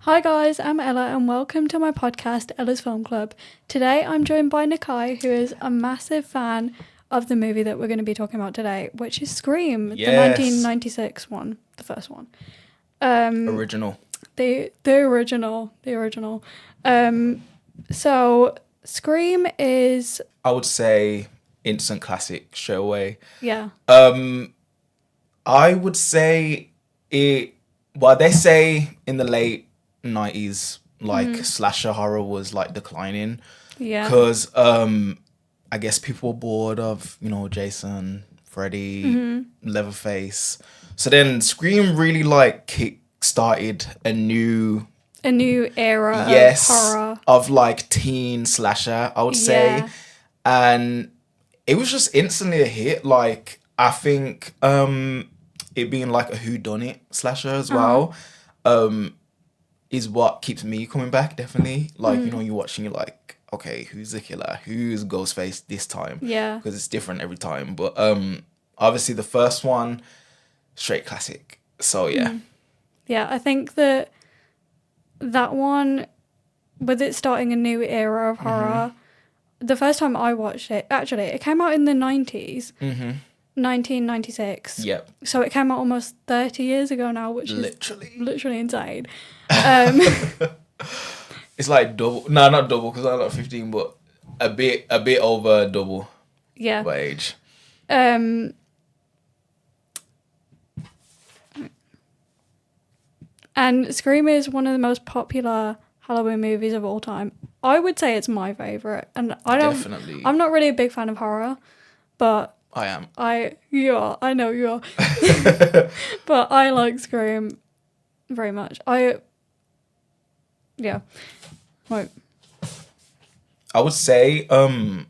Hi guys, I'm Ella and welcome to my podcast, Ella's Film Club. Today I'm joined by Nikai, who is a massive fan of the movie that we're going to be talking about today, which is Scream, the 1996 one, the first one. Original. The original. So Scream is... I would say instant classic, straight away. Yeah. I would say it... Well, they say in the late 90s, like, slasher horror was, like, declining. Yeah. Because, I guess people were bored of, Jason, Freddy, Leatherface. So then Scream really, like, kick-started a new era of horror. Of, like, teen slasher, I would say. And it was just instantly a hit. Like, I think it being, like, a whodunit slasher as well is what keeps me coming back, definitely. Like, you're watching, you're like, okay, who's the killer? Who's Ghostface this time? Yeah. Because it's different every time. But obviously the first one, straight classic. So, yeah. Yeah, I think that one, with it starting a new era of horror, the first time I watched it, actually, it came out in the 90s. 1996. Yep. So it came out almost 30 years ago now, which is literally insane. It's like double. No, not double because I'm not 15, but a bit over double. Yeah. By age. And Scream is one of the most popular Halloween movies of all time. I would say it's my favourite. And Definitely. I'm not really a big fan of horror, but I am. You are. I know you are. But I like Scream very much. Yeah. Right. I would say, I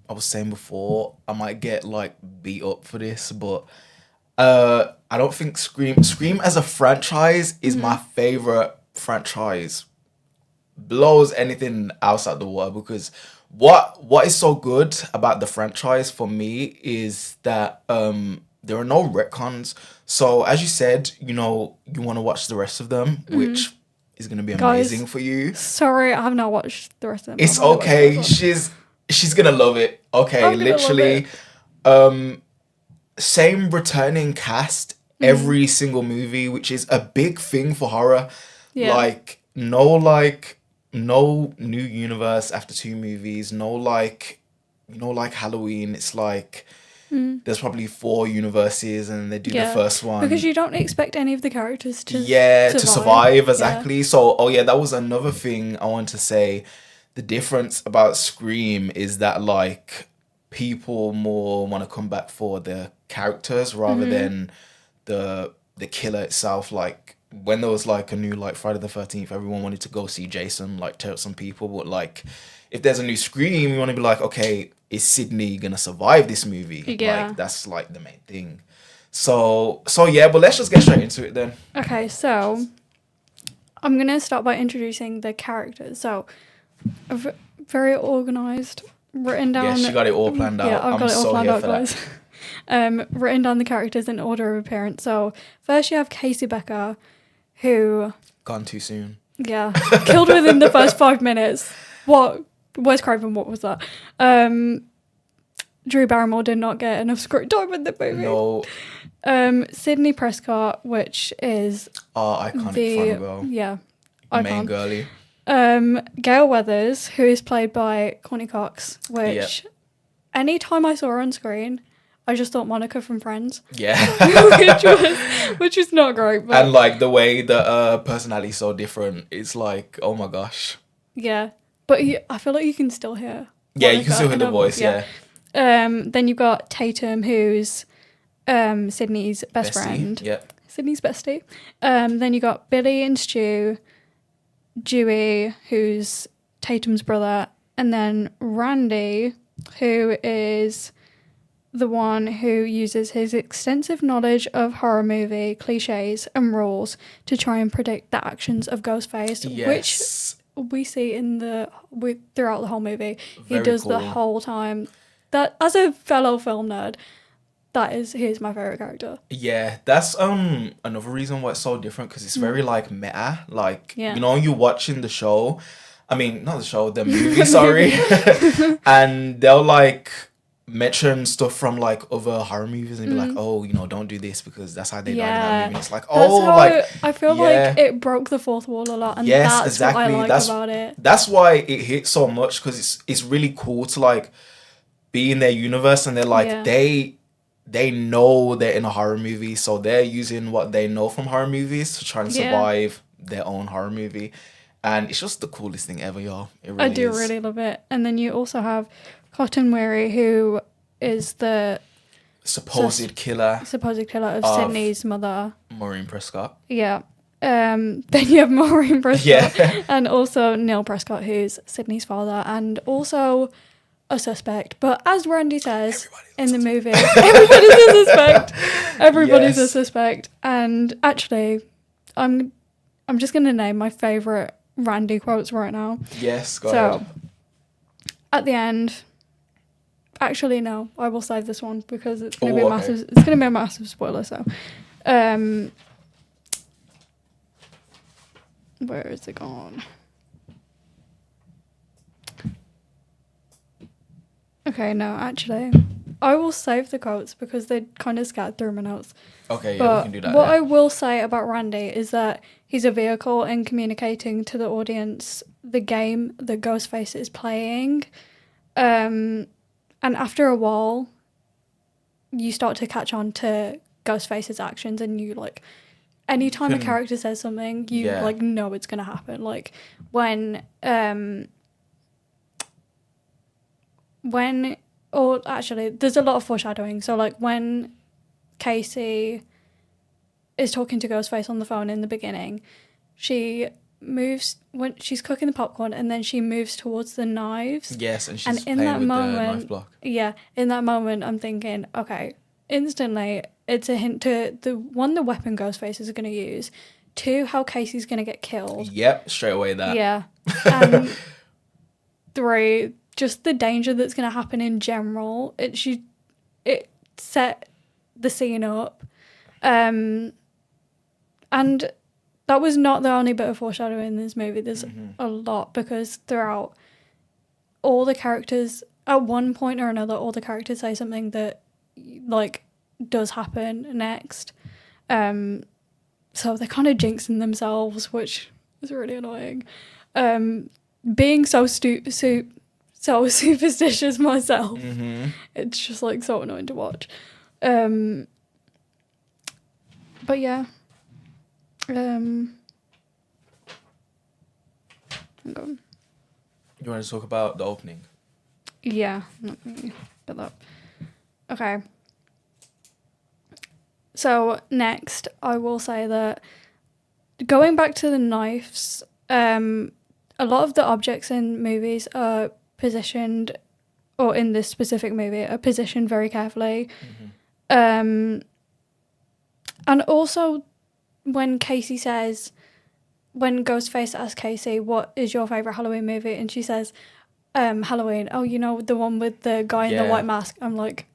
was saying before, I might get like beat up for this, but I don't think Scream as a franchise is my favorite franchise. Blows anything else out the water, because what is so good about the franchise for me is that there are no retcons. So as you said, you want to watch the rest of them, which is going to be amazing. Guys, for you. Sorry, I have not watched the rest of them. It's okay. She's going to love it. Okay, literally. Same returning cast every single movie, which is a big thing for horror. Yeah. Like no new universe after 2 movies. No Halloween. It's like there's probably 4 universes and they do the first one. Because you don't expect any of the characters to survive. Exactly. Yeah. So, that was another thing I want to say. The difference about Scream is that, like, people more want to come back for the characters rather than the killer itself. Like, when there was, like, a new, like, Friday the 13th, everyone wanted to go see Jason, like, tear up some people. But, like, if there's a new Scream, you want to be like, okay, is Sydney gonna survive this movie? Yeah. Like, that's, like, the main thing. So yeah, but let's just get straight into it then. Okay, so I'm going to start by introducing the characters. So, very organised, written down... Yeah, she got it all planned out. Yeah, I've got it all planned out, guys. Written down the characters in order of appearance. So, first you have Casey Becker, who... Gone too soon. Yeah, killed within the first 5 minutes. What? Wes Craven, what was that? Drew Barrymore did not get enough screen time in the movie. No. Sydney Prescott, which is... iconic front girl. Yeah. Main girly. Gail Weathers, who is played by Courtney Cox, which anytime I saw her on screen, I just thought Monica from Friends. Yeah. which was not great. But... And, like, the way the personality is so different, it's like, oh my gosh. Yeah. But I feel like you can still hear Monica. Yeah, you can still hear the voice, yeah. Then you've got Tatum, who's Sydney's best friend. Yeah. Sydney's bestie. Then you got Billy and Stu, Dewey, who's Tatum's brother, and then Randy, who is the one who uses his extensive knowledge of horror movie cliches and rules to try and predict the actions of Ghostface, which we see throughout the whole movie. He does the whole time. That, as a fellow film nerd, he's my favorite character. Yeah, that's another reason why it's so different, because it's very like meta. Like, Yeah. you know, you're watching the show. I mean, not the show, the movie, sorry. And they'll like mention stuff from like other horror movies and be like, oh, you know, don't do this because that's how they died in that movie. And it's like, That's oh, how like I feel yeah. like it broke the fourth wall a lot, and Yes, that's exactly. what I like That's about it. That's why it hits so much, because it's really cool to like be in their universe, and they're like they know they're in a horror movie, so they're using what they know from horror movies to try and survive their own horror movie. And it's just the coolest thing ever, y'all. It really I do is. really love it. And then you also have Cotton Weary, who is the supposed killer of Sydney's mother, Maureen Prescott. Yeah. Then you have Maureen Prescott, Yeah. and also Neil Prescott, who's Sydney's father, and also a suspect. But as Randy says in the movie, everybody's a suspect. Everybody's a suspect. And actually, I'm just gonna name my favorite Randy quotes right now. Yes, go ahead. At the end, actually no, I will save this one because it's gonna be okay. massive. It's gonna be a massive spoiler. So, where is it gone? Okay, no, actually, I will save the quotes because they kind of scattered through my notes. Okay, But we can do that. what I will say about Randy is that he's a vehicle in communicating to the audience the game that Ghostface is playing. And after a while, you start to catch on to Ghostface's actions, and you like, anytime a character says something, you like know it's gonna happen. Like or actually, there's a lot of foreshadowing. So like when Casey is talking to Ghostface on the phone in the beginning, she moves when she's cooking the popcorn, and then she moves towards the knives. Yes, and she's in playing that with moment, the knife block. Yeah, in that moment, I'm thinking, okay, instantly, it's a hint to the weapon Ghostface is going to use, 2, how Casey's going to get killed. Yep, straight away that. Yeah, and 3, just the danger that's going to happen in general. It set the scene up, and that was not the only bit of foreshadowing in this movie. There's a lot, because throughout, all the characters, at one point or another, all the characters say something that like does happen next. So they're kind of jinxing themselves, which is really annoying. Being so superstitious myself, it's just like so annoying to watch. But yeah. Hang on. You want to talk about the opening? Yeah, let me get that. Okay. So next, I will say that going back to the knives, a lot of the objects in movies are positioned, or in this specific movie, are positioned very carefully. And also, when Ghostface asks Casey, what is your favourite Halloween movie? And she says, Halloween. Oh, you know, the one with the guy in the white mask. I'm like,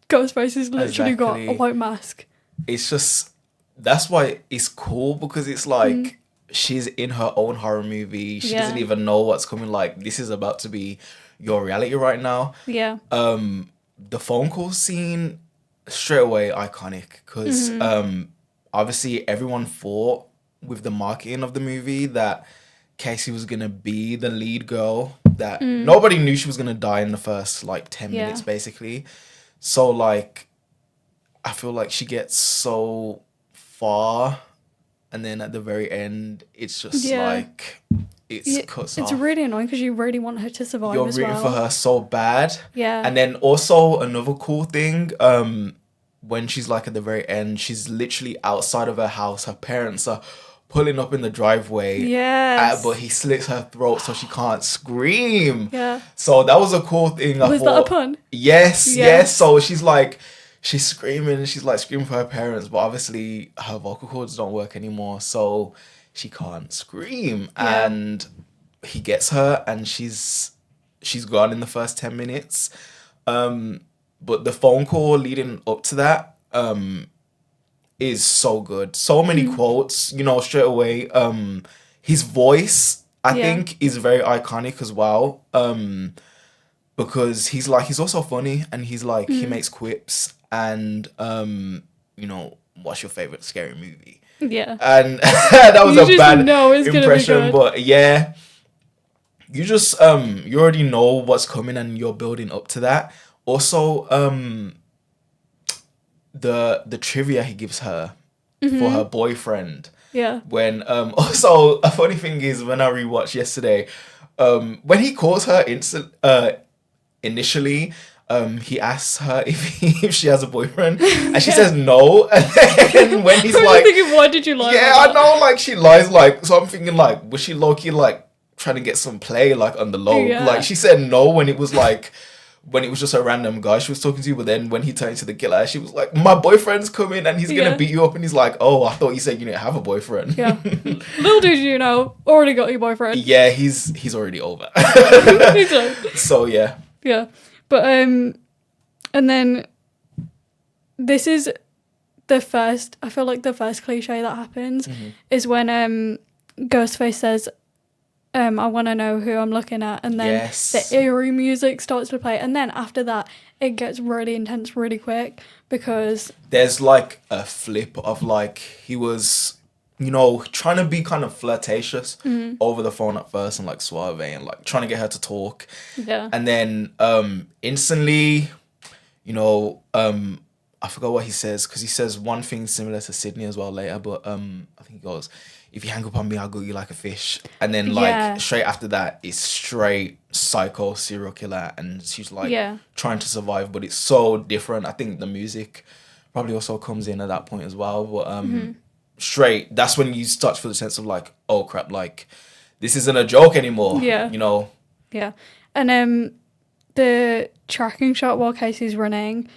Ghostface has literally got a white mask. It's just, that's why it's cool, because it's like she's in her own horror movie. She doesn't even know what's coming. Like, this is about to be your reality right now. Yeah. The phone call scene, straight away iconic, because obviously everyone thought with the marketing of the movie that Casey was gonna be the lead girl, that nobody knew she was gonna die in the first like 10 minutes basically. So like, I feel like she gets so far, and then at the very end it's just like cuts off. It's really annoying because you really want her to survive. You're rooting for her so bad. Yeah. And then also another cool thing, when she's like at the very end, she's literally outside of her house. Her parents are pulling up in the driveway. Yes. But he slits her throat so she can't scream. Yeah. So that was a cool thing. Was that a pun? Yes. So she's screaming, and she's like screaming for her parents, but obviously her vocal cords don't work anymore, so she can't scream. Yeah. And he gets her, and she's gone in the first 10 minutes. But the phone call leading up to that is so good. So many quotes, you know, straight away. His voice, I think, is very iconic as well. Because he's also funny, and he's like, he makes quips, and you know, what's your favorite scary movie? Yeah. And that was a bad impression, but yeah, you just you already know what's coming, and you're building up to that. Also, the trivia he gives her for her boyfriend. Yeah. When also a funny thing is, when I rewatched yesterday, when he calls her initially, he asks her if she has a boyfriend, and she says no. And then when he's like, thinking, why did you lie? Yeah, I know, like she lies, like, so I'm thinking, like, was she low key like trying to get some play, like on the low? Yeah. Like she said no when it was like, when it was just a random guy she was talking to, but then when he turned to the killer, she was like, my boyfriend's coming and he's gonna beat you up, and he's like, oh, I thought you said you didn't have a boyfriend. Yeah. Little did you know, already got your boyfriend. Yeah, he's already over. So yeah. Yeah. But and then this is the first, I feel like the first cliche that happens is when Ghostface says, I want to know who I'm looking at, and then the eerie music starts to play, and then after that it gets really intense really quick, because there's like a flip of like, he was, you know, trying to be kind of flirtatious over the phone at first, and like suave, and like trying to get her to talk. Yeah. And then instantly, you know, I forgot what he says, because he says one thing similar to Sydney as well later, but I think he goes, if you hang up on me, I'll go you like a fish. And then like straight after that, it's straight psycho serial killer, and she's like trying to survive, but it's so different. I think the music probably also comes in at that point as well, but straight, that's when you start to feel the sense of like, oh crap, like this isn't a joke anymore. Yeah. You know? Yeah. And the tracking shot while Casey's running,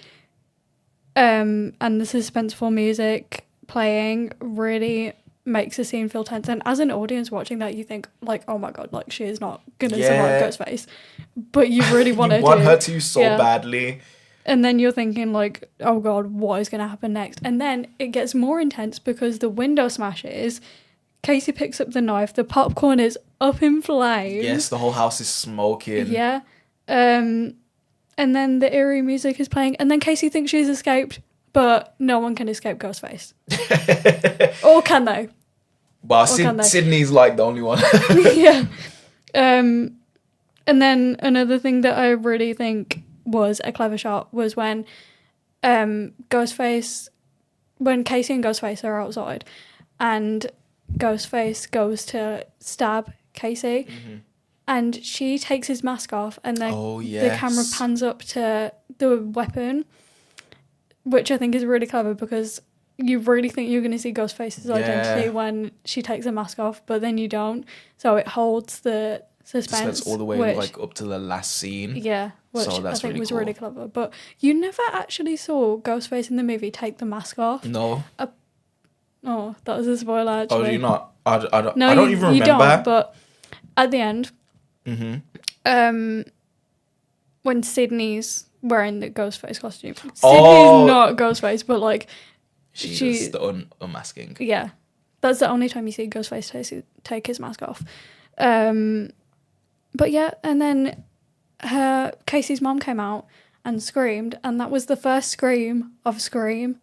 and the suspenseful music playing really makes the scene feel tense. And as an audience watching that, you think like, oh my god, like she is not gonna survive Ghostface. But you really want her to. You want her to so badly. And then you're thinking like, oh god, what is going to happen next? And then it gets more intense because the window smashes. Casey picks up the knife. The popcorn is up in flames. Yes, the whole house is smoking. Yeah. And then the eerie music is playing. And then Casey thinks she's escaped. But no one can escape Ghostface. Or can they? Well, Sydney's like the only one. Yeah. And then another thing that I really think was a clever shot was when when Casey and Ghostface are outside, and Ghostface goes to stab Casey, and she takes his mask off, and the camera pans up to the weapon, which I think is really clever, because you really think you're going to see Ghostface's identity when she takes the mask off, but then you don't. So it holds the suspense all the way like up to the last scene. Yeah, which so I think was cool. really clever. But you never actually saw Ghostface in the movie take the mask off. No. Oh, that was a spoiler, actually. Oh, do you not? I don't even remember. You don't, but at the end, when Sydney's wearing the Ghostface costume. Sydney's not Ghostface, but like she's the unmasking. Yeah, that's the only time you see Ghostface take his mask off. But yeah, and then Casey's mom came out and screamed, and that was the first scream of Scream,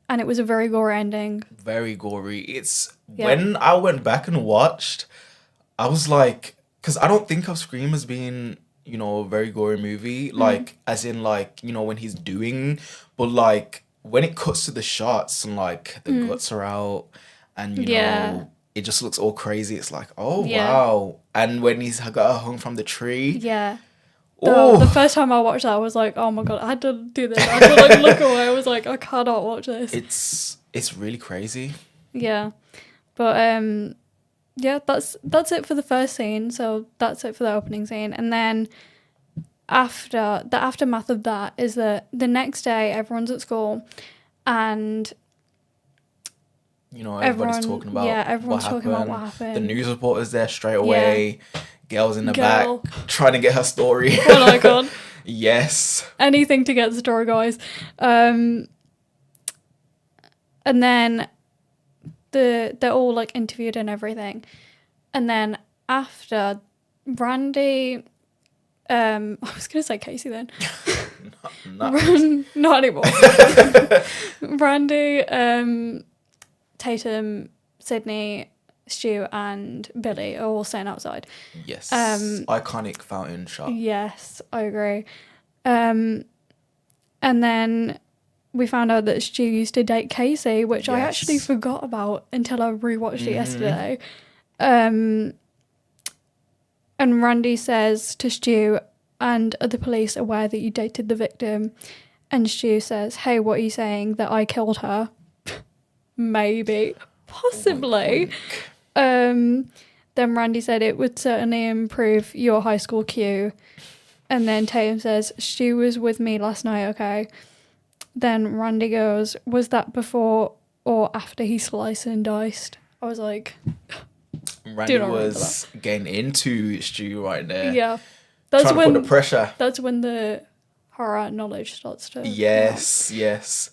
and it was a very gory ending. Very gory. When I went back and watched, I was like, because I don't think of Scream as being, you know, a very gory movie, like as in like, you know, when he's doing, but like when it cuts to the shots and like the guts are out, and you know, it just looks all crazy. It's like, oh wow. And when he's got her hung from the tree. Yeah. The first time I watched that, I was like, oh my god, I had to do this. I had to like look away. I was like, I cannot watch this. It's really crazy. Yeah. But yeah, that's it for the first scene. So that's it for the opening scene. And then the aftermath of that is that the next day everyone's at school, and you know, everybody's talking about what happened. The news reporter's there straight away. Girl's in the back trying to get her story. What an icon. Yes. Anything to get the story, guys. And then they're all like interviewed and everything. And then after Randy, I was gonna say Casey then. Not anymore. Randy, Tatum, Sydney, Stu, and Billy are all staying outside. Yes. Iconic fountain shot. Yes, I agree. And then we found out that Stu used to date Casey, which I actually forgot about until I rewatched it yesterday. And Randy says to Stu, and are the police aware that you dated the victim? And Stu says, hey, what are you saying? That I killed her? Maybe. Possibly. Then Randy said it would certainly improve your high school Q. And then Tatum says, Stu was with me last night, okay? Then Randy goes, was that before or after he sliced and diced? I was like... Randy was getting into Stu right there. Yeah. Trying to put the pressure. That's when the horror knowledge starts to... Yes.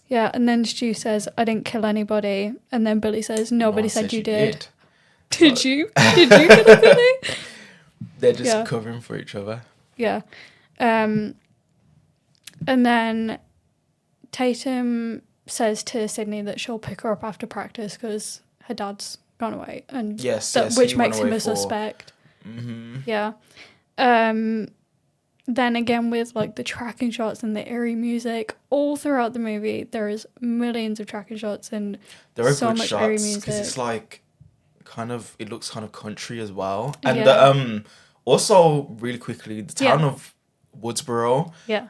Yeah, and then Stu says, I didn't kill anybody. And then Billy says, nobody said you did. Did you? Did you kill Billy? They're just covering for each other. Yeah. And then Tatum says to Sydney that she'll pick her up after practice because her dad's gone away. And which makes him a suspect. Mm-hmm. Yeah. Then again with like the tracking shots and the eerie music all throughout the movie, there is millions of tracking shots and there are so good much shots, eerie music. because it's like it looks kind of country as well. And also really quickly, the town of Woodsboro. Yeah.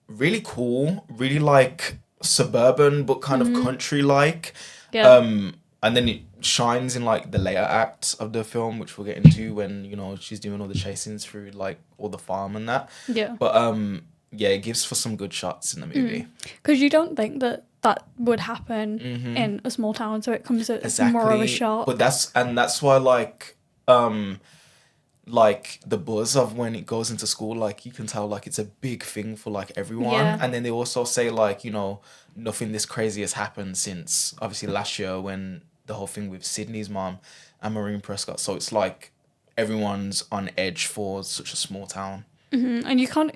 Really cool, really like suburban but kind of country like. Yeah. And then it shines in like the later acts of the film, which we'll get into when, you know, she's doing all the chasings through like all the farm and that. Yeah. But it gives for some good shots in the movie. Because you don't think that would happen in a small town, so it comes as more of a shock. But that's why like the buzz of when it goes into school, like you can tell like it's a big thing for like everyone. Yeah. And then they also say like, you know, nothing this crazy has happened since obviously last year when the whole thing with Sydney's mom and Maureen Prescott. So it's like everyone's on edge for such a small town. Mm-hmm. And you can't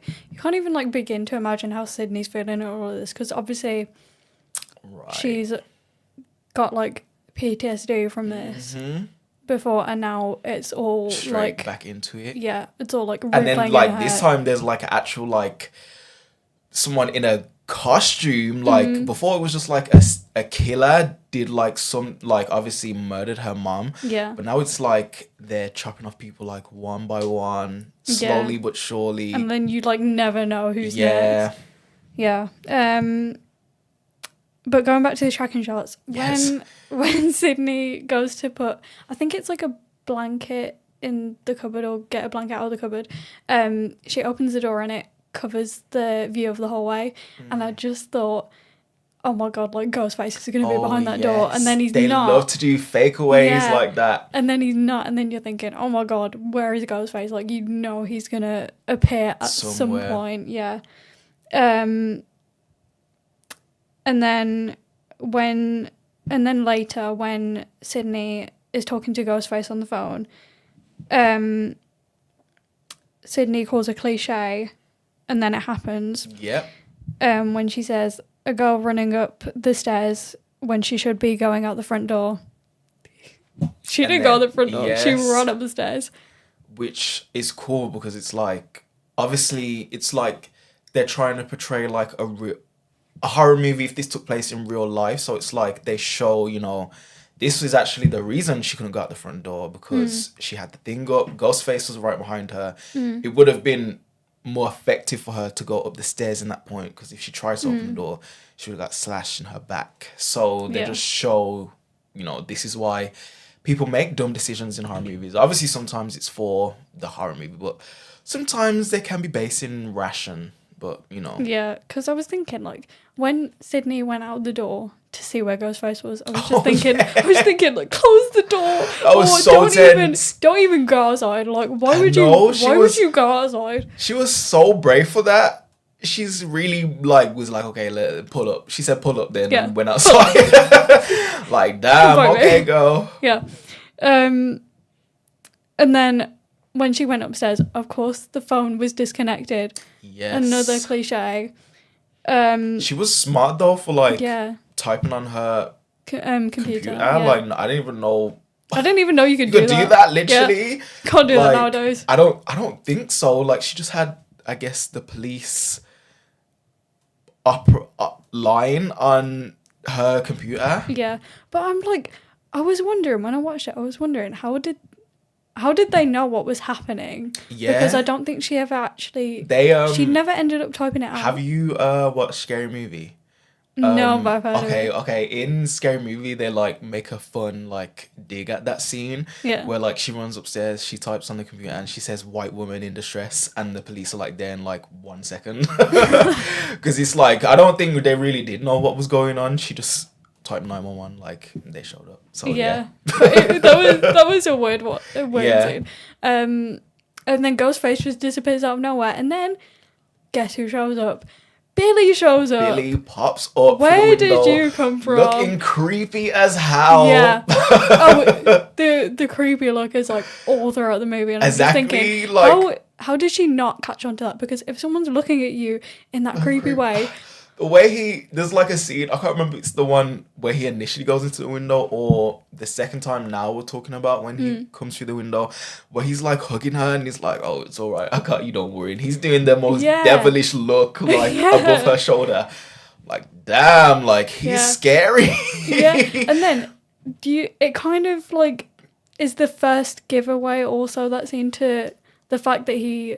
even like begin to imagine how Sydney's feeling at all of this, because obviously she's got like PTSD from this before, and now it's all straight like back into it. Yeah, it's all like and then like this time there's like actual like someone in a costume. Like before it was just like a killer did like some like obviously murdered her mom. Yeah. But now it's like they're chopping off people like one by one, slowly but surely. And then you like never know who's next. Yeah. But going back to the tracking shots, when Sydney goes to put, I think it's like a blanket in the cupboard or get a blanket out of the cupboard, she opens the door and it covers the view of the hallway, and I just thought, oh my god, like Ghostface is going to be behind that door, and then he's not. They love to do fakeaways like that. And then he's not, and then you're thinking, oh my god, where is Ghostface? Like, you know he's going to appear at some point. Yeah. And then later when Sydney is talking to Ghostface on the phone, Sydney calls a cliche, and then it happens. Yep. When she says, a girl running up the stairs when she should be going out the front door. She didn't go out the front door. She ran up the stairs. Which is cool because it's like, obviously, it's like they're trying to portray like a horror movie if this took place in real life. So it's like they show, you know, this was actually the reason she couldn't go out the front door, because she had the thing up. Ghostface was right behind her. It would have been more effective for her to go up the stairs in that point, because if she tried to open the door, she would have got slashed in her back. So they just show, you know, this is why people make dumb decisions in horror movies. Obviously, sometimes it's for the horror movie, but sometimes they can be based in ration. But, you know. Yeah, because I was thinking, like, when Sydney went out the door to see where Ghostface was. I was just thinking, like, close the door. That was so tense. Don't even go outside. Like, why would you go outside? She was so brave for that. She's really like was like, okay, pull up. She said pull up then and went outside. Like, damn, okay, go. Yeah. And then when she went upstairs, of course the phone was disconnected. Yes. Another cliche. She was smart though for like typing on her computer. Like, I didn't even know. I didn't even know you could do that. Literally. Yeah. Can't do that nowadays. I don't think so. Like, she just had, I guess, the police line on her computer. Yeah, but I was wondering when I watched it. I was wondering how did they know what was happening? Yeah, because I don't think she ever actually. She never ended up typing it out. Have you watched Scary Movie? No, but I've heard of it. Okay. In Scary Movie, they like make a fun like dig at that scene. Yeah. Where like she runs upstairs, she types on the computer, and she says "white woman in distress," and the police are like there in like 1 second. Because it's like I don't think they really did know what was going on. She just typed 911, like they showed up. So yeah. that was a weird scene. And then Ghostface just disappears out of nowhere, and then guess who shows up? Billy shows up. Billy pops up. Where did you come from? Looking creepy as hell. Yeah. The creepy look is like all throughout the movie, and I'm just thinking, like, how did she not catch on to that? Because if someone's looking at you in that creepy way. The way there's like a scene, I can't remember if it's the one where he initially goes into the window or the second time now we're talking about when he comes through the window, where he's like hugging her and he's like, oh, it's all right, you don't worry. And he's doing the most devilish look like above her shoulder. Like, damn, like he's scary. Yeah. And then it kind of like is the first giveaway also that scene to the fact that he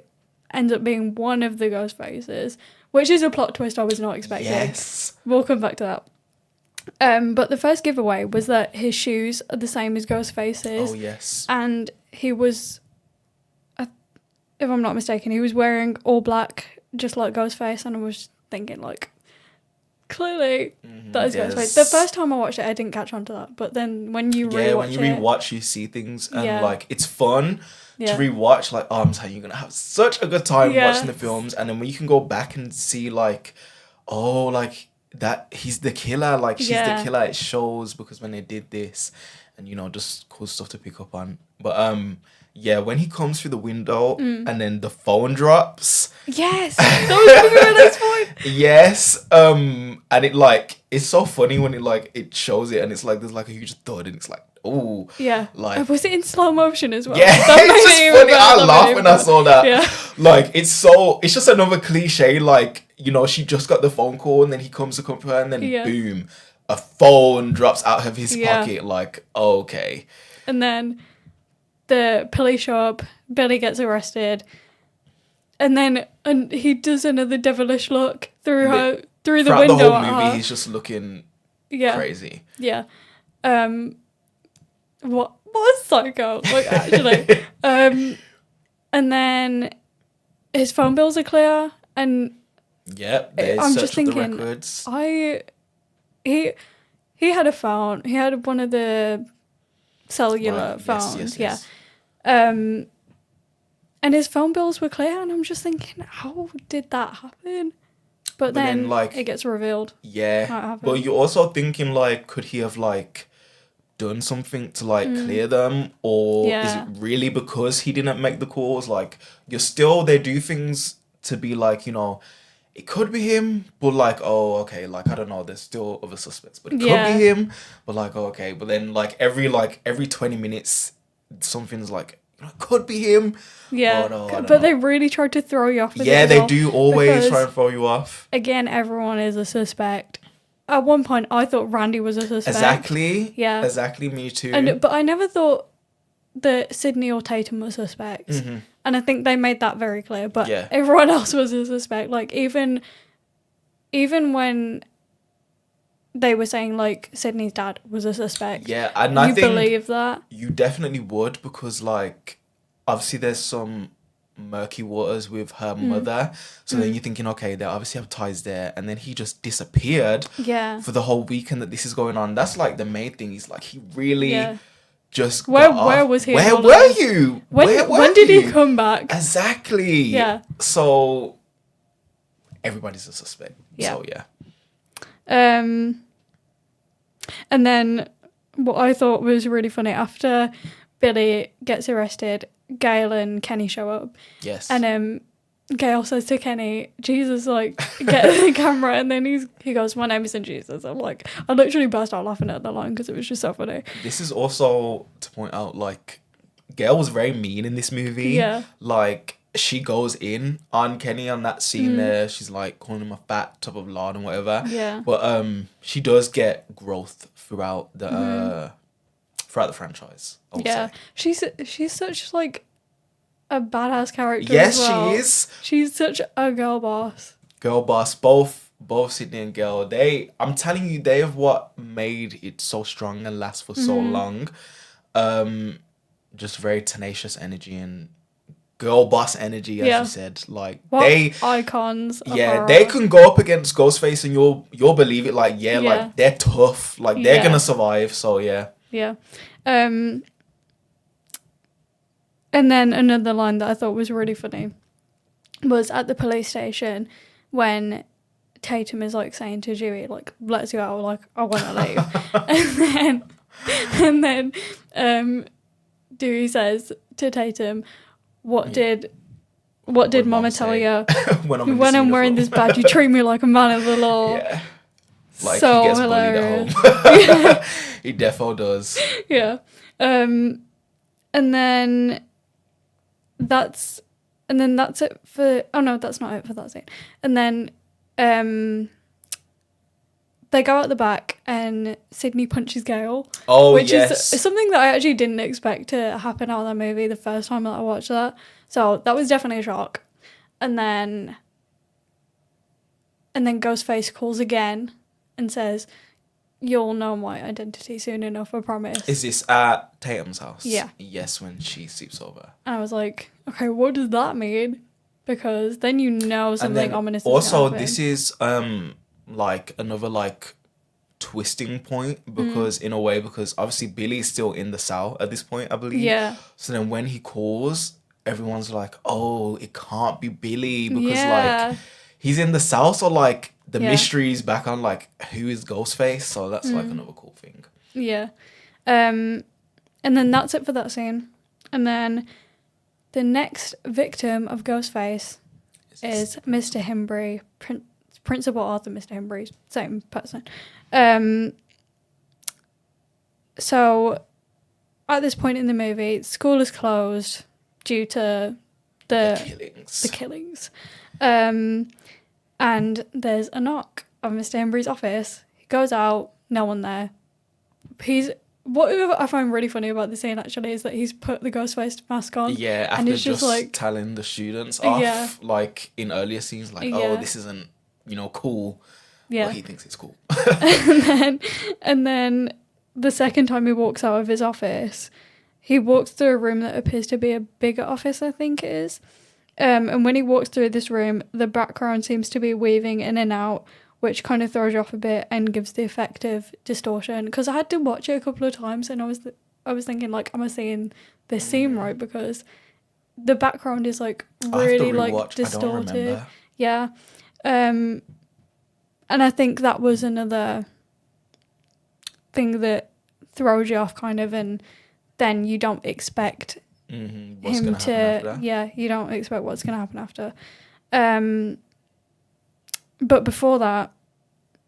ends up being one of the ghost faces. Which is a plot twist I was not expecting. Yes. We'll come back to that. But the first giveaway was that his shoes are the same as Ghostface's. Oh, yes. And he was, if I'm not mistaken, he was wearing all black, just like Ghostface. And I was thinking, like, clearly that is Ghostface. The first time I watched it, I didn't catch on to that. But then when you rewatch, you see things. And, like, it's fun. To rewatch, like, oh, I'm telling you, you're gonna have such a good time watching the films, and then when you can go back and see, like, oh, like that he's the killer, like she's the killer. It shows because when they did this, and just cool stuff to pick up on. But when he comes through the window and then the phone drops. Yes, that was the next point. Yes, and it's so funny when it shows it, and it's like there's like a huge thud, and it's like. Oh, yeah. Like, was it in slow motion as well? Yeah, it's just funny. I laughed when I saw that. Yeah. Like, it's just another cliche. Like, she just got the phone call, and then he comes to come to her, and then boom, a phone drops out of his pocket. Like, okay. And then the police show up. Billy gets arrested, and then he does another devilish look through the window. The whole movie, he's just looking crazy. Yeah. What a psycho, like, actually. And then his phone bills are clear, and I'm just thinking, he had a phone. He had one of the cellular phones, yes. And his phone bills were clear, and I'm just thinking, how did that happen? But then it gets revealed. Yeah, but you're also thinking, like, could he have done something to clear them, or is it really because he didn't make the calls? Like, they do things to be like, it could be him, but I don't know, there's still other suspects, but it could be him, but okay, but then every 20 minutes something's like, it could be him. Yeah, but they really tried to throw you off with it they do always try and throw you off. Again, everyone is a suspect. At one point, I thought Randy was a suspect. Exactly. Yeah. Exactly, me too. But I never thought that Sydney or Tatum were suspects. Mm-hmm. And I think they made that very clear. But everyone else was a suspect. Like, even when they were saying, like, Sydney's dad was a suspect. Yeah, and I think... believe that? You definitely would, because, obviously there's some murky waters with her mother. So then you're thinking, okay, they obviously have ties there. And then he just disappeared Yeah. for the whole weekend that this is going on. That's like the main thing. He's like, he really Yeah. just Where got off. was he? Where were you? Where were When did you? he come back? Exactly. Yeah. So everybody's a suspect. Yeah. So yeah. And then what I thought was really funny, after Billy gets arrested, Gail and Kenny show up. Yes. And Gail says to Kenny, Jesus, like, get the camera. And then he goes, my name isn't Jesus. I'm like, I literally burst out laughing at the line because it was just so funny. This is also to point out, like, Gail was very mean in this movie. Yeah. Like, she goes in on Kenny on that scene there. She's like calling him a fat tub of lard and whatever. Yeah. But she does get growth throughout the franchise. I would say. She's such like a badass character. Yes, as well. she is. She's such a girl boss. Girl boss, both Sydney and Gail. I'm telling you, they have what made it so strong and last for so long. Just very tenacious energy and girl boss energy, as you said. Like, they icons. Yeah, they can go up against Ghostface and you'll believe it. Like, like they're tough. Like, they're gonna survive. So yeah. Yeah. And then another line that I thought was really funny was at the police station when Tatum is like saying to Dewey, like, let's go, like, I want to leave. and then Dewey says to Tatum, what did Mama tell you? when I'm wearing this badge, you treat me like a man of the law. Yeah. Like, so he gets hilarious. bullied at home. He defo does. Yeah. And then that's it for... Oh, no, that's not it for that scene. And then they go out the back and Sydney punches Gail. Oh, which yes. is something that I actually didn't expect to happen out of that movie the first time that I watched that. So that was definitely a shock. And then Ghostface calls again and says, you'll know my identity soon enough, I promise. Is this at Tatum's house? Yeah. Yes, when she sleeps over. And I was like, okay, what does that mean? Because then you know something ominous is also, happen. this is like another like twisting point because in a way, because obviously Billy's still in the cell at this point, I believe. Yeah. So then when he calls, everyone's like, oh, it can't be Billy because like he's in the cell. So like the mystery is back on like who is Ghostface. So that's like another cool thing. Yeah. And then that's it for that scene. And then the next victim of Ghostface is Mr. Himbry, Principal Arthur Mr. Himbry, same person. So at this point in the movie, school is closed due to the killings. And there's a knock on Mr. Himbry's office. He goes out, no one there. What I find really funny about the scene actually is that he's put the Ghostface mask on. Yeah, after and it's just like telling the students off, like in earlier scenes, like, oh, this isn't, cool. Yeah. But he thinks it's cool. and then the second time he walks out of his office, he walks through a room that appears to be a bigger office, I think it is. And when he walks through this room, the background seems to be weaving in and out, which kind of throws you off a bit and gives the effect of distortion. Because I had to watch it a couple of times and I was thinking, like, am I seeing this scene right? Because the background is, like, really, like, distorted. I don't remember. Yeah. And I think that was another thing that throws you off kind of, and then you don't expect him to... Yeah, you don't expect what's going to happen after. But before that,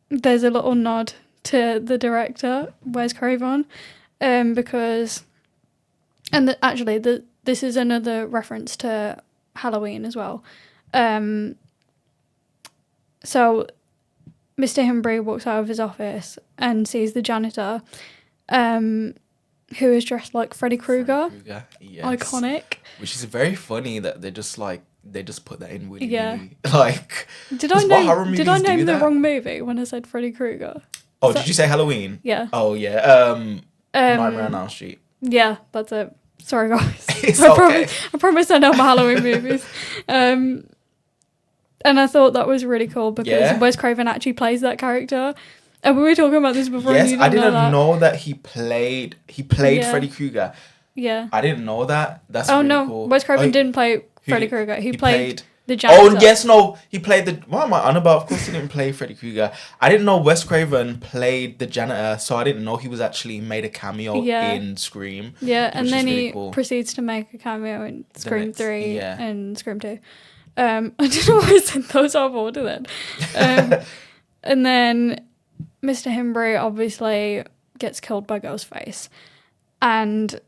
there's a little nod to the director, Wes Craven, because... And this is another reference to Halloween as well. So Mr. Himbry walks out of his office and sees the janitor, who is dressed like Freddy Krueger. Yes. Iconic. Which is very funny that they just put that in willy-nilly. Yeah. Like, did I name the wrong movie when I said Freddy Krueger? Oh, did you say Halloween? Yeah. Oh, yeah. Nightmare on Elm Street. Yeah, that's it. Sorry, guys. It's okay. I promise I know my Halloween movies. And I thought that was really cool because Wes Craven actually plays that character. And we were talking about this before. Yes, and I didn't know that he played Freddy Krueger. Yeah. I didn't know that. That's really cool. Wes Craven didn't play Freddy Krueger. He played the janitor. janitor. Oh, yes, no. He played the... What am I on about? Of course he didn't play Freddy Krueger. I didn't know Wes Craven played the janitor, so I didn't know he was actually made a cameo in Scream. Yeah, and then he proceeds to make a cameo in Scream 3 and Scream 2. I don't know why I said those out of order then. And then Mr. Himbry obviously gets killed by Ghostface. And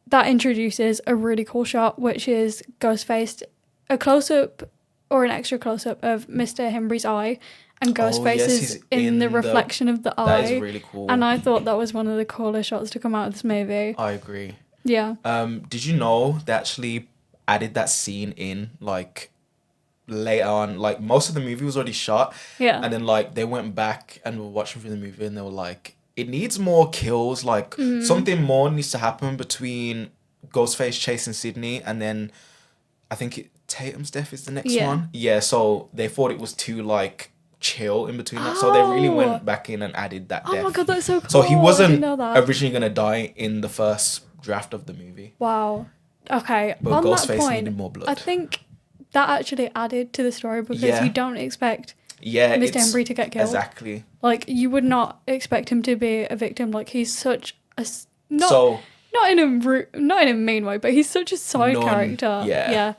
that introduces a really cool shot, which is Ghostface, a close-up or an extra close-up of Mr. Himbry's eye, and Ghostface is in the reflection of the eye. That is really cool. And I thought that was one of the coolest shots to come out of this movie. I agree. Yeah. Did you know they actually added that scene in, like, later on? Like, most of the movie was already shot. Yeah. And then, like, they went back and were watching through the movie and they were like, it needs more kills. Like, something more needs to happen between Ghostface chasing Sydney and then I think Tatum's death is the next one. Yeah, so they thought it was too, like, chill in between that. So they really went back in and added that death. Oh my God, that's so cool. So he wasn't originally going to die in the first draft of the movie. Wow. Okay, but on Ghostface that point, needed more blood. I think that actually added to the story because you don't expect Mr. Embry to get killed. Exactly. Like, you would not expect him to be a victim. Like, he's such a... Not in a mean way, but he's such a side character. Yeah.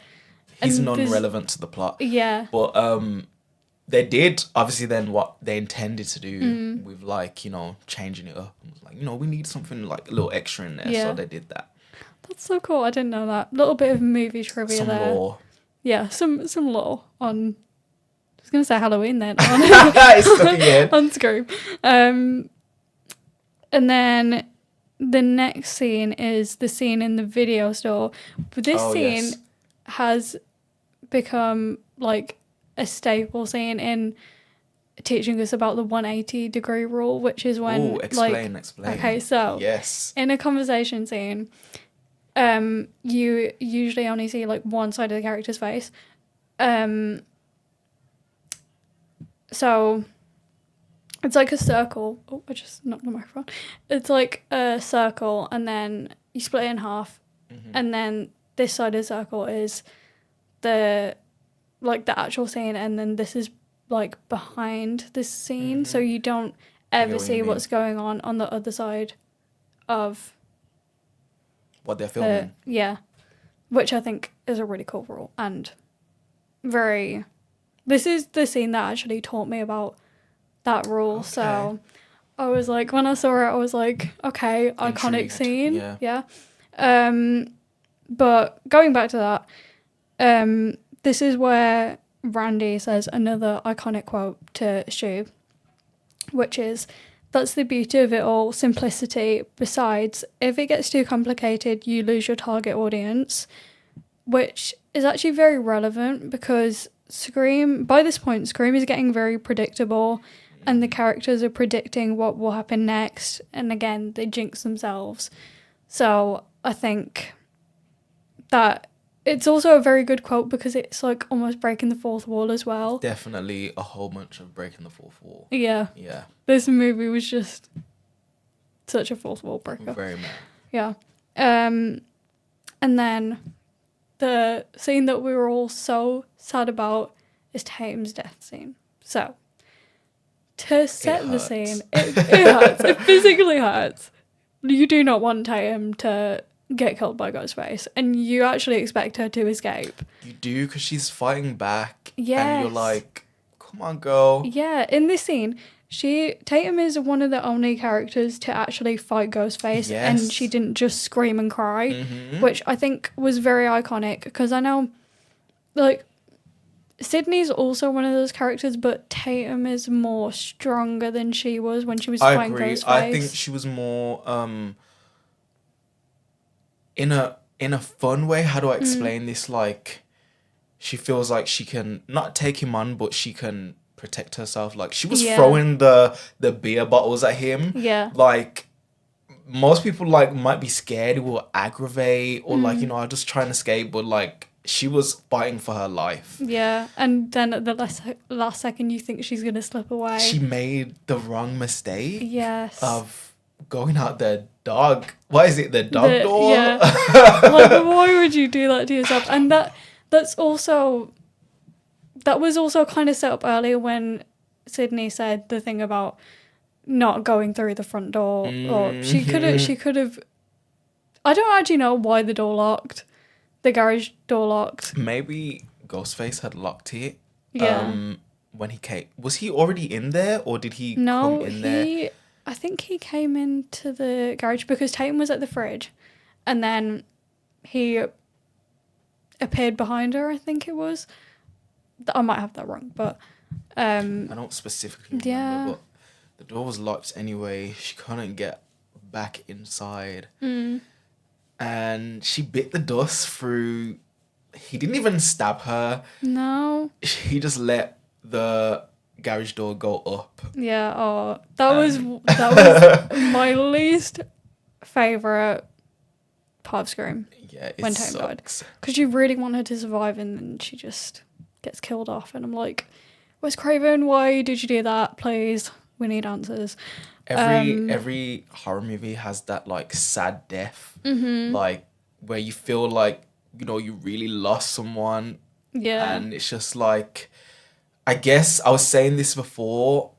He's non-relevant to the plot. Yeah. But they did, obviously, then what they intended to do with, like, you know, changing it up. It was like, you know, we need something, like, a little extra in there. So they did that. That's so cool. I didn't know that. Little bit of movie trivia there. Some lore. Yeah, some lore on... I was going to say Halloween then. On Scream. And then the next scene is the scene in the video store. But this scene has become, like, a staple scene in teaching us about the 180-degree rule, which is when... Ooh, explain. Okay, so... Yes. In a conversation scene... you usually only see, like, one side of the character's face. So it's like a circle. Oh, I just knocked the microphone. It's like a circle, and then you split it in half, and then this side of the circle is the actual scene, and then this is, like, behind this scene, so you don't ever see what's going on the other side of what they're filming. Which I think is a really cool rule and very... This is the scene that actually taught me about that rule. Okay. So I was like, when I saw it, I was like, okay, iconic scene. Yeah. But going back to that, this is where Randy says another iconic quote to Stu, which is, "That's the beauty of it all, simplicity. Besides, if it gets too complicated, you lose your target audience," which is actually very relevant because by this point, Scream is getting very predictable and the characters are predicting what will happen next. And again, they jinx themselves. So I think that it's also a very good quote because it's, like, almost breaking the fourth wall as well. Definitely a whole bunch of breaking the fourth wall. Yeah. This movie was just such a fourth wall breaker. Very much. Yeah. And then the scene that we were all so sad about is Tatum's death scene. So, to set the scene, it hurts. It physically hurts. You do not want Tatum to get killed by Ghostface, and you actually expect her to escape. You do, because she's fighting back. Yes. And you're like, come on, girl. Yeah, in this scene, Tatum is one of the only characters to actually fight Ghostface, and she didn't just scream and cry, which I think was very iconic, because I know, like, Sydney's also one of those characters, but Tatum is more stronger than she was when she was fighting Ghostface. I think she was more, in a fun way. How do I explain this? Like, she feels like she can not take him on, but she can protect herself. Like, she was throwing the beer bottles at him. Yeah. Like, most people like might be scared, it will aggravate, or like, you know, are just trying to escape, but like she was fighting for her life. Yeah, and then at the last second you think she's gonna slip away. She made the wrong mistake. Yes. Of going out the dog. What is it? The dog door? Yeah. Like, why would you do that to yourself? And that was also kind of set up earlier when Sydney said the thing about not going through the front door, or she could have. I don't actually know why the garage door locked. Maybe Ghostface had locked it. Yeah. When he came, was he already in there, or did he come in there? I think he came into the garage because Tatum was at the fridge, and then he appeared behind her. I think it was. I might have that wrong, but I don't specifically remember. yeah. But the door was locked anyway. She couldn't get back inside, and she bit the dust through. He didn't even stab her. No. He just let the garage door go up. Yeah. Oh, that was my least favorite part of Scream. Yeah, it when Tatum died, sucks. because you really want her to survive, and then she just gets killed off, and I'm like, Wes Craven, why did you do that? Please, we need answers. Every horror movie has that like sad death, like where you feel like, you know, you really lost someone. Yeah. And it's just like, I guess I was saying this before,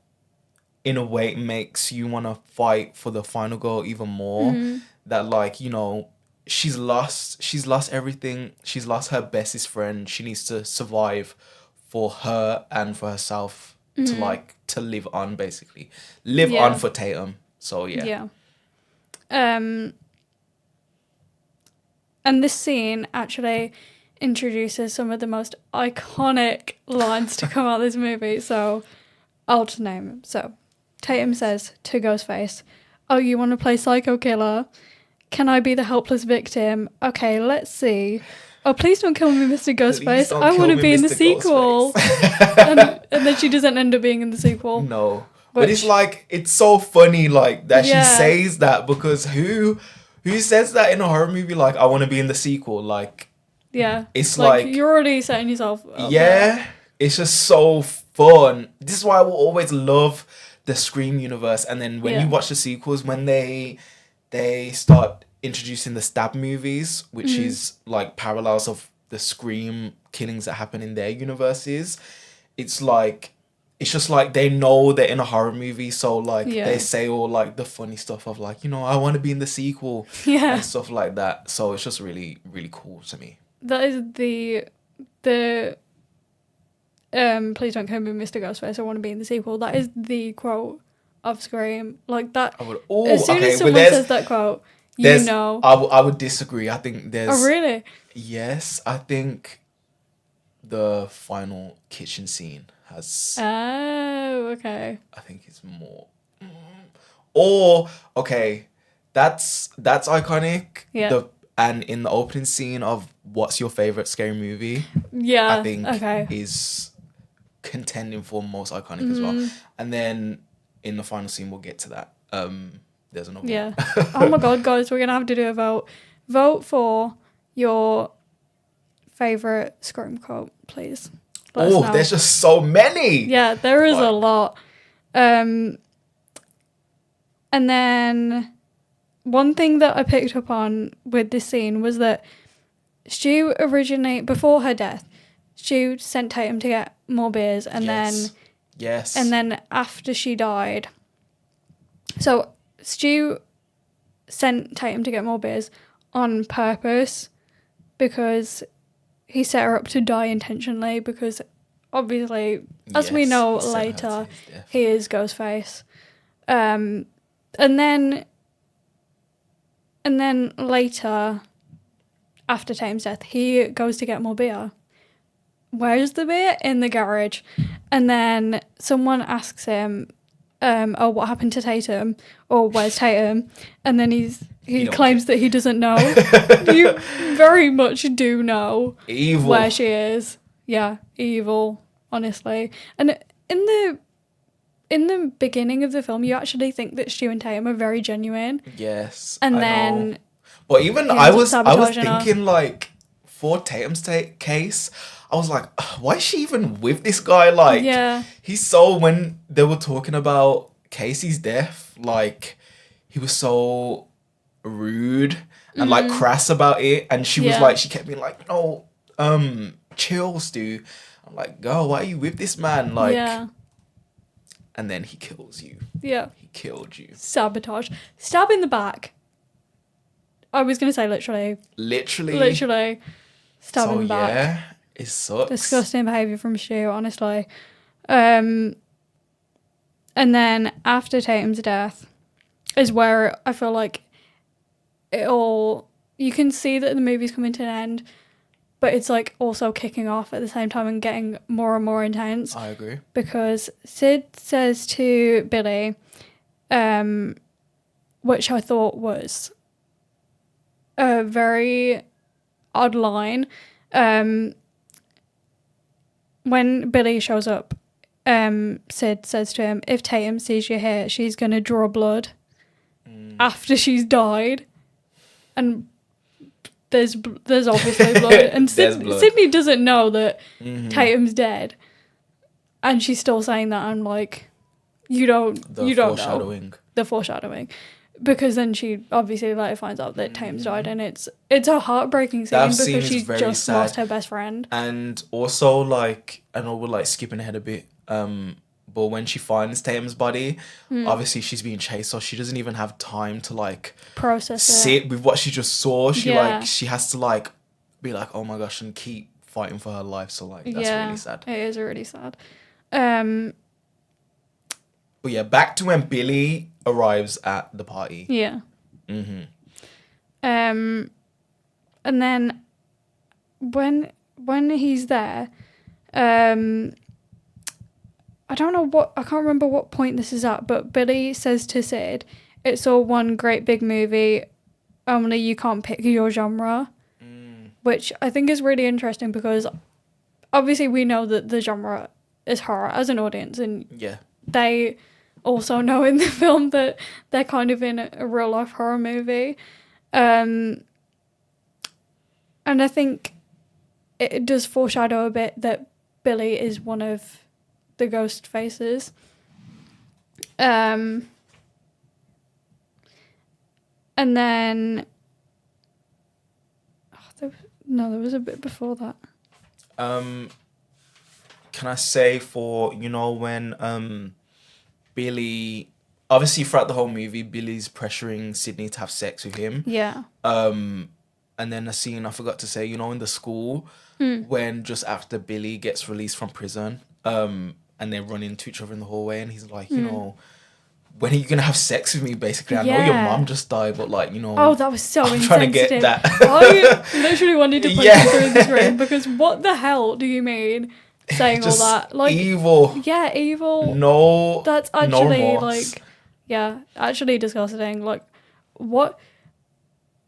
in a way it makes you want to fight for the final goal even more. That like, you know, she's lost everything. She's lost her bestest friend. She needs to survive for her and for herself to live on, basically. Live on for Tatum. So yeah. And this scene actually introduces some of the most iconic lines to come out of this movie. So I'll just name them. So Tatum says to Ghostface, "Oh, you want to play psycho killer? Can I be the helpless victim? Okay, let's see. Oh, please don't kill me, Mr. Ghostface. I want to be in the sequel." and then she doesn't end up being in the sequel. No. But it's like, it's so funny like that Yeah. she says that, because who says that in a horror movie, like, I want to be in the sequel? Like, Yeah. it's like you're already setting yourself up. yeah, there. it's just so fun. This is why I will always love the Scream universe. And then when you watch the sequels, when they start introducing the Stab movies, which is like parallels of the Scream killings that happen in their universes, it's just like they know they're in a horror movie, so like they say all like the funny stuff of like, you know, I want to be in the sequel and stuff like that. So it's just really, really cool to me. That is the please don't kill me, Mr. Ghostface, I want to be in the sequel. That is the quote of Scream. Like that. As soon as someone says that quote, you know. I would disagree. I think there's. Oh really? Yes, I think the final kitchen scene has. Oh, okay. I think it's more. Or okay, that's iconic. Yeah. And in the opening scene of what's your favorite scary movie? Yeah. I think is contending for most iconic as well. And then in the final scene, we'll get to that. There's another one. Yeah. Oh my god, guys, we're gonna have to do a vote. Vote for your favorite Scream quote, please. Let us know. There's just so many. Yeah, there is a lot. And then one thing that I picked up on with this scene was that Stu before her death, Stu sent Tatum to get more beers, and then after she died, so Stu sent Tatum to get more beers on purpose because he set her up to die intentionally, because obviously, as we know later, he is Ghostface. And then later, after Tatum's death, he goes to get more beer. Where's the beer? In the garage. And then someone asks him, oh, what happened to Tatum? Or where's Tatum? And then he claims that he doesn't know. You very much do know where she is. Yeah, evil, honestly. And in in the beginning of the film, you actually think that Stu and Tatum are very genuine. Yes. And I then know. But even he I ends up was sabotaging her. thinking like for Tatum's case, I was like, "Ugh, why is she even with this guy? Like, Yeah. he's so when they were talking about Casey's death, like he was so rude and like crass about it, and she was Yeah. like, she kept being like, no, chill, Stu. I'm like, girl, why are you with this man? Like, Yeah. and then he kills you. Yeah. He killed you. Sabotage. Stab in the back. I was going to say literally. Literally. Stab So in the back. yeah, it sucks. Disgusting behaviour from Stu, honestly. And then after Tatum's death is where I feel like it all... You can see that the movie's coming to an end, but it's like also kicking off at the same time and getting more and more intense. I agree. Because Sid says to Billy, which I thought was a very odd line, when Billy shows up, Sid says to him, if Tatum sees you here, she's going to draw blood after she's died. And there's obviously blood. And Blood. Sydney doesn't know that Tatum's dead. And she's still saying that. I'm like, you don't know. The foreshadowing. Because then she obviously later finds out that Tatum's died, and it's a heartbreaking scene because she's just lost her best friend. And also, like, I know we're like skipping ahead a bit, but when she finds Tatum's body, obviously she's being chased, so she doesn't even have time to like process sit with what she just saw. She has to like be like, oh my gosh, and keep fighting for her life. So like that's really sad. It is really sad. But yeah, back to when Billy arrives at the party. Yeah. And then when he's there, I don't know I can't remember what point this is at, but Billy says to Sid, it's all one great big movie, only you can't pick your genre. Which I think is really interesting because obviously we know that the genre is horror as an audience, and they also know in the film that they're kind of in a real life horror movie. And I think it does foreshadow a bit that Billy is one of the ghost faces. And then there was a bit before that. Can I say for, when Billy, obviously throughout the whole movie, Billy's pressuring Sydney to have sex with him. Yeah. And then a scene I forgot to say, in the school, when just after Billy gets released from prison, and they run into each other in the hallway, and he's like, when are you gonna have sex with me? Basically, I know your mom just died, but like, Oh, that was so insensitive. Trying to get that. I literally wanted to punch him through the screen because what the hell do you mean saying all that? Like evil. Yeah, evil. No. That's actually remorse. actually disgusting. Like, what?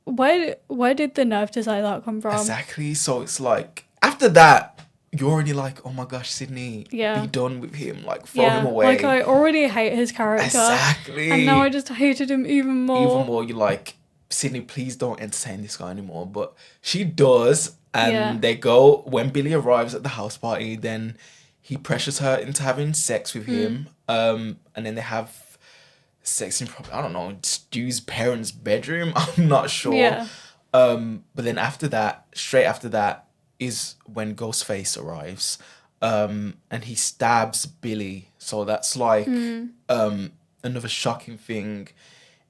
Where did the nerve to say that come from? Exactly. So it's like after that, you're already like, oh my gosh, Sydney, be done with him. Like, throw him away. Like, I already hate his character. Exactly. And now I just hated him even more. Even more, you're like, Sydney, please don't entertain this guy anymore. But she does. And they go, when Billy arrives at the house party, then he pressures her into having sex with him. And then they have sex in, I don't know, Stu's parents' bedroom. I'm not sure. Yeah. But then straight after that, is when Ghostface arrives, and he stabs Billy. So that's like another shocking thing.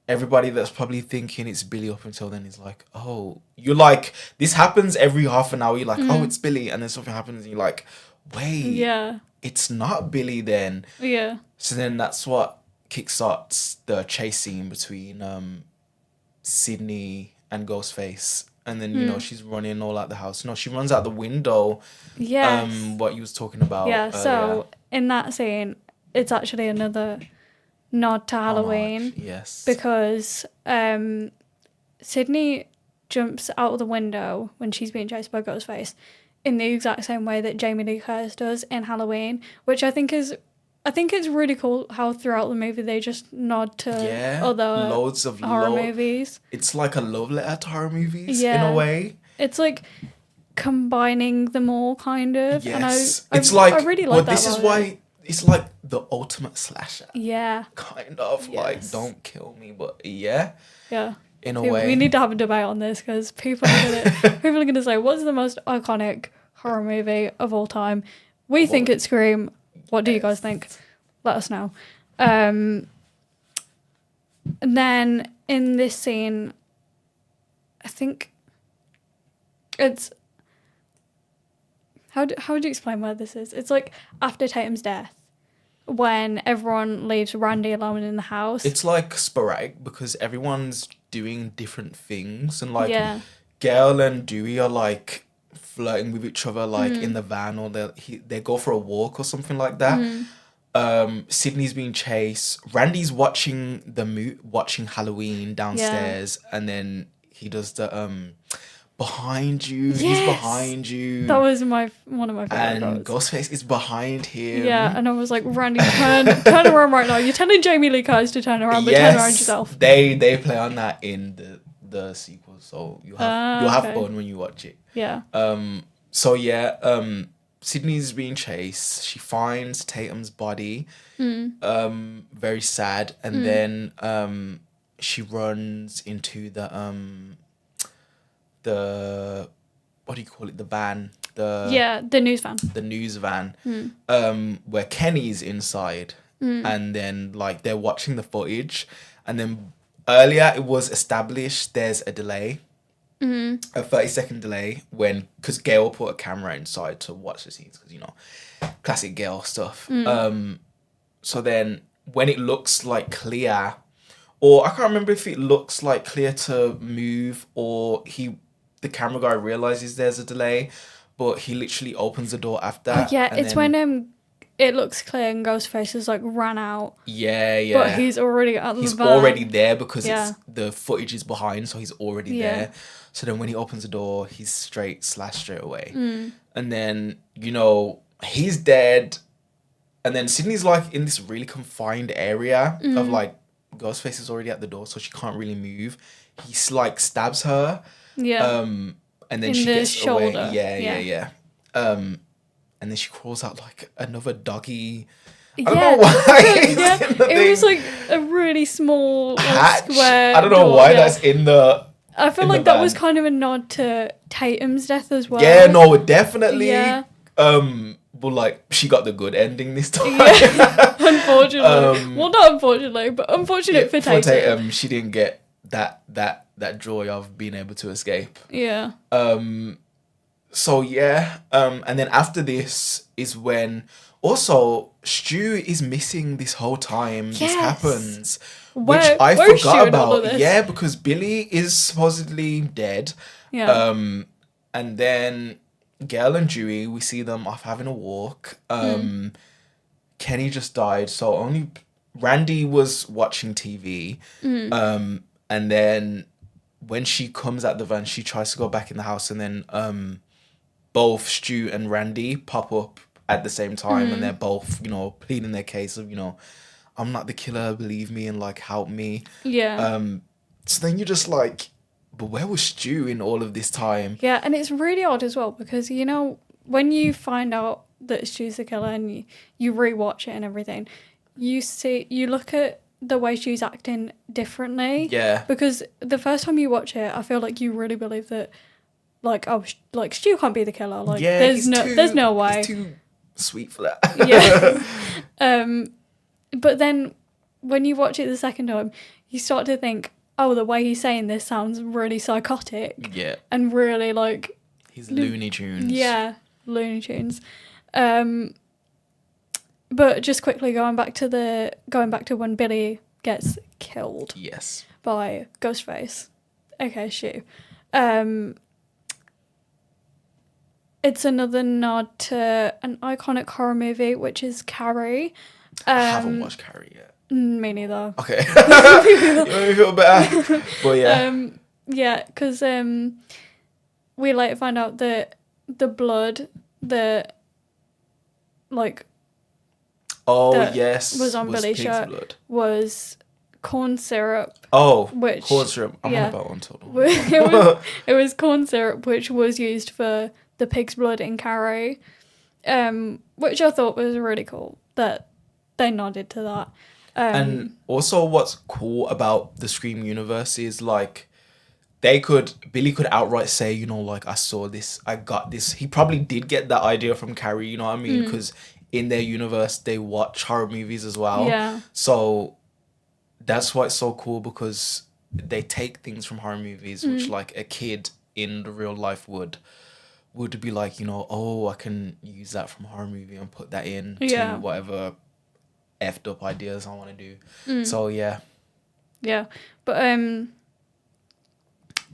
Everybody that's probably thinking it's Billy up until then is like, oh, you're like, this happens every half an hour. You're like, oh, it's Billy, and then something happens, and you're like, wait, it's not Billy then. Yeah. So then that's what kickstarts the chase scene between Sydney and Ghostface. And then, she's running all out the house. No, she runs out the window. Yes. What you was talking about. Yeah, so in that scene, it's actually another nod to Halloween. Yes. Because Sydney jumps out of the window when she's being chased by Ghostface in the exact same way that Jamie Lee Curtis does in Halloween, which I think is I think it's really cool how throughout the movie they just nod to other loads of horror movies. It's like a love letter to horror movies in Yeah. a way. It's like combining them all, kind of. Yes. And It's like, I really well, like that. this is about why it. it's like the ultimate slasher. Yeah. Kind of like, Yes. don't kill me, but yeah. Yeah. In a We way. need to have a debate on this because people are gonna say, what's the most iconic horror movie of all time? We think it's Scream. What do you guys think? Let us know. And then in this scene, I think it's how would you explain where this is? It's like after Tatum's death, when everyone leaves Randy alone in the house. It's like sporadic because everyone's doing different things, and like Yeah. Gail and Dewey are like flirting with each other, like in the van, or they go for a walk or something like that. Sydney's being chased. Randy's watching watching Halloween downstairs, and then he does the behind you. Yes! He's behind you. That was one of my favorite. And Ghostface is behind him. Yeah, and I was like, Randy, turn around right now. You're telling Jamie Lee Curtis to turn around, but turn around yourself. They play on that in the sequel, so you'll have fun when you watch it. Yeah. So yeah, Sydney's being chased. She finds Tatum's body. Very sad, and then she runs into the what do you call it? The van. The news van. The news van. Where Kenny's inside, and then like they're watching the footage, and then earlier it was established there's a delay. A 30-second delay because Gail put a camera inside to watch the scenes because, you know, classic Gail stuff. So then when it looks like clear, or I can't remember if it looks like clear to move, or the camera guy realizes there's a delay, but he literally opens the door after. Oh, yeah, it's when it looks clear and Ghostface has like ran out. Yeah. But he's already at the He's van. already there because the footage is behind, so he's already there. So then when he opens the door, he's straight away. And then, you know, he's dead. And then Sydney's like in this really confined area of like Ghostface is already at the door, so she can't really move. He's like stabs her. Yeah. And then in she the gets shoulder. away. Yeah. And then she crawls out like another doggy. I don't know why. It was like a really small like, square. I don't know why that's in the. I feel like that was kind of a nod to Tatum's death as well. Yeah, no, definitely. Yeah. But like she got the good ending this time. Yeah. Unfortunately. Well, not unfortunately, but unfortunate for Tatum. For Tatum, she didn't get that joy of being able to escape. Yeah. So yeah, and then after this is when also Stu is missing this whole time. Yes. This happens, which I forgot about. Yeah, because Billy is supposedly dead. Yeah. And then Gail and Dewey, we see them off having a walk. Kenny just died, so only Randy was watching TV. And then when she comes out the van, she tries to go back in the house, and then both Stu and Randy pop up at the same time, and they're both, you know, pleading their case of, you know, I'm not the killer, believe me, and like help me. Yeah. So then you're just like, but where was Stu in all of this time? Yeah, and it's really odd as well because, you know, when you find out that Stu's the killer and you rewatch it and everything, you look at the way Stu's acting differently. Yeah. Because the first time you watch it, I feel like you really believe that, like, oh, like Stu can't be the killer. Like, there's no way. He's too sweet for that. Yeah. But then when you watch it the second time, you start to think, oh, the way he's saying this sounds really psychotic. Yeah. And really like... He's Looney Tunes. Yeah, Looney Tunes. But just quickly going back to when Billy gets killed. Yes. By Ghostface. Okay, Stu. It's another nod to an iconic horror movie, which is Carrie. I haven't watched Carrie yet. Me neither. Okay. You make me feel better. But yeah. Yeah, because we later find out that the blood that, like... Oh, that yes. was on Billy's pig's shirt blood. was corn syrup. Oh, which corn syrup. I'm on about one total. it was corn syrup, which was used for the pig's blood in Carrie, which I thought was really cool that they nodded to that. And also, what's cool about the Scream universe is like Billy could outright say, you know, like, I saw this, I got this. He probably did get that idea from Carrie, you know what I mean? Because in their universe, they watch horror movies as well. Yeah. So that's why it's so cool, because they take things from horror movies, which like a kid in the real life would be like, you know, oh, I can use that from a horror movie and put that in to whatever effed up ideas I want to do. So yeah. Yeah. But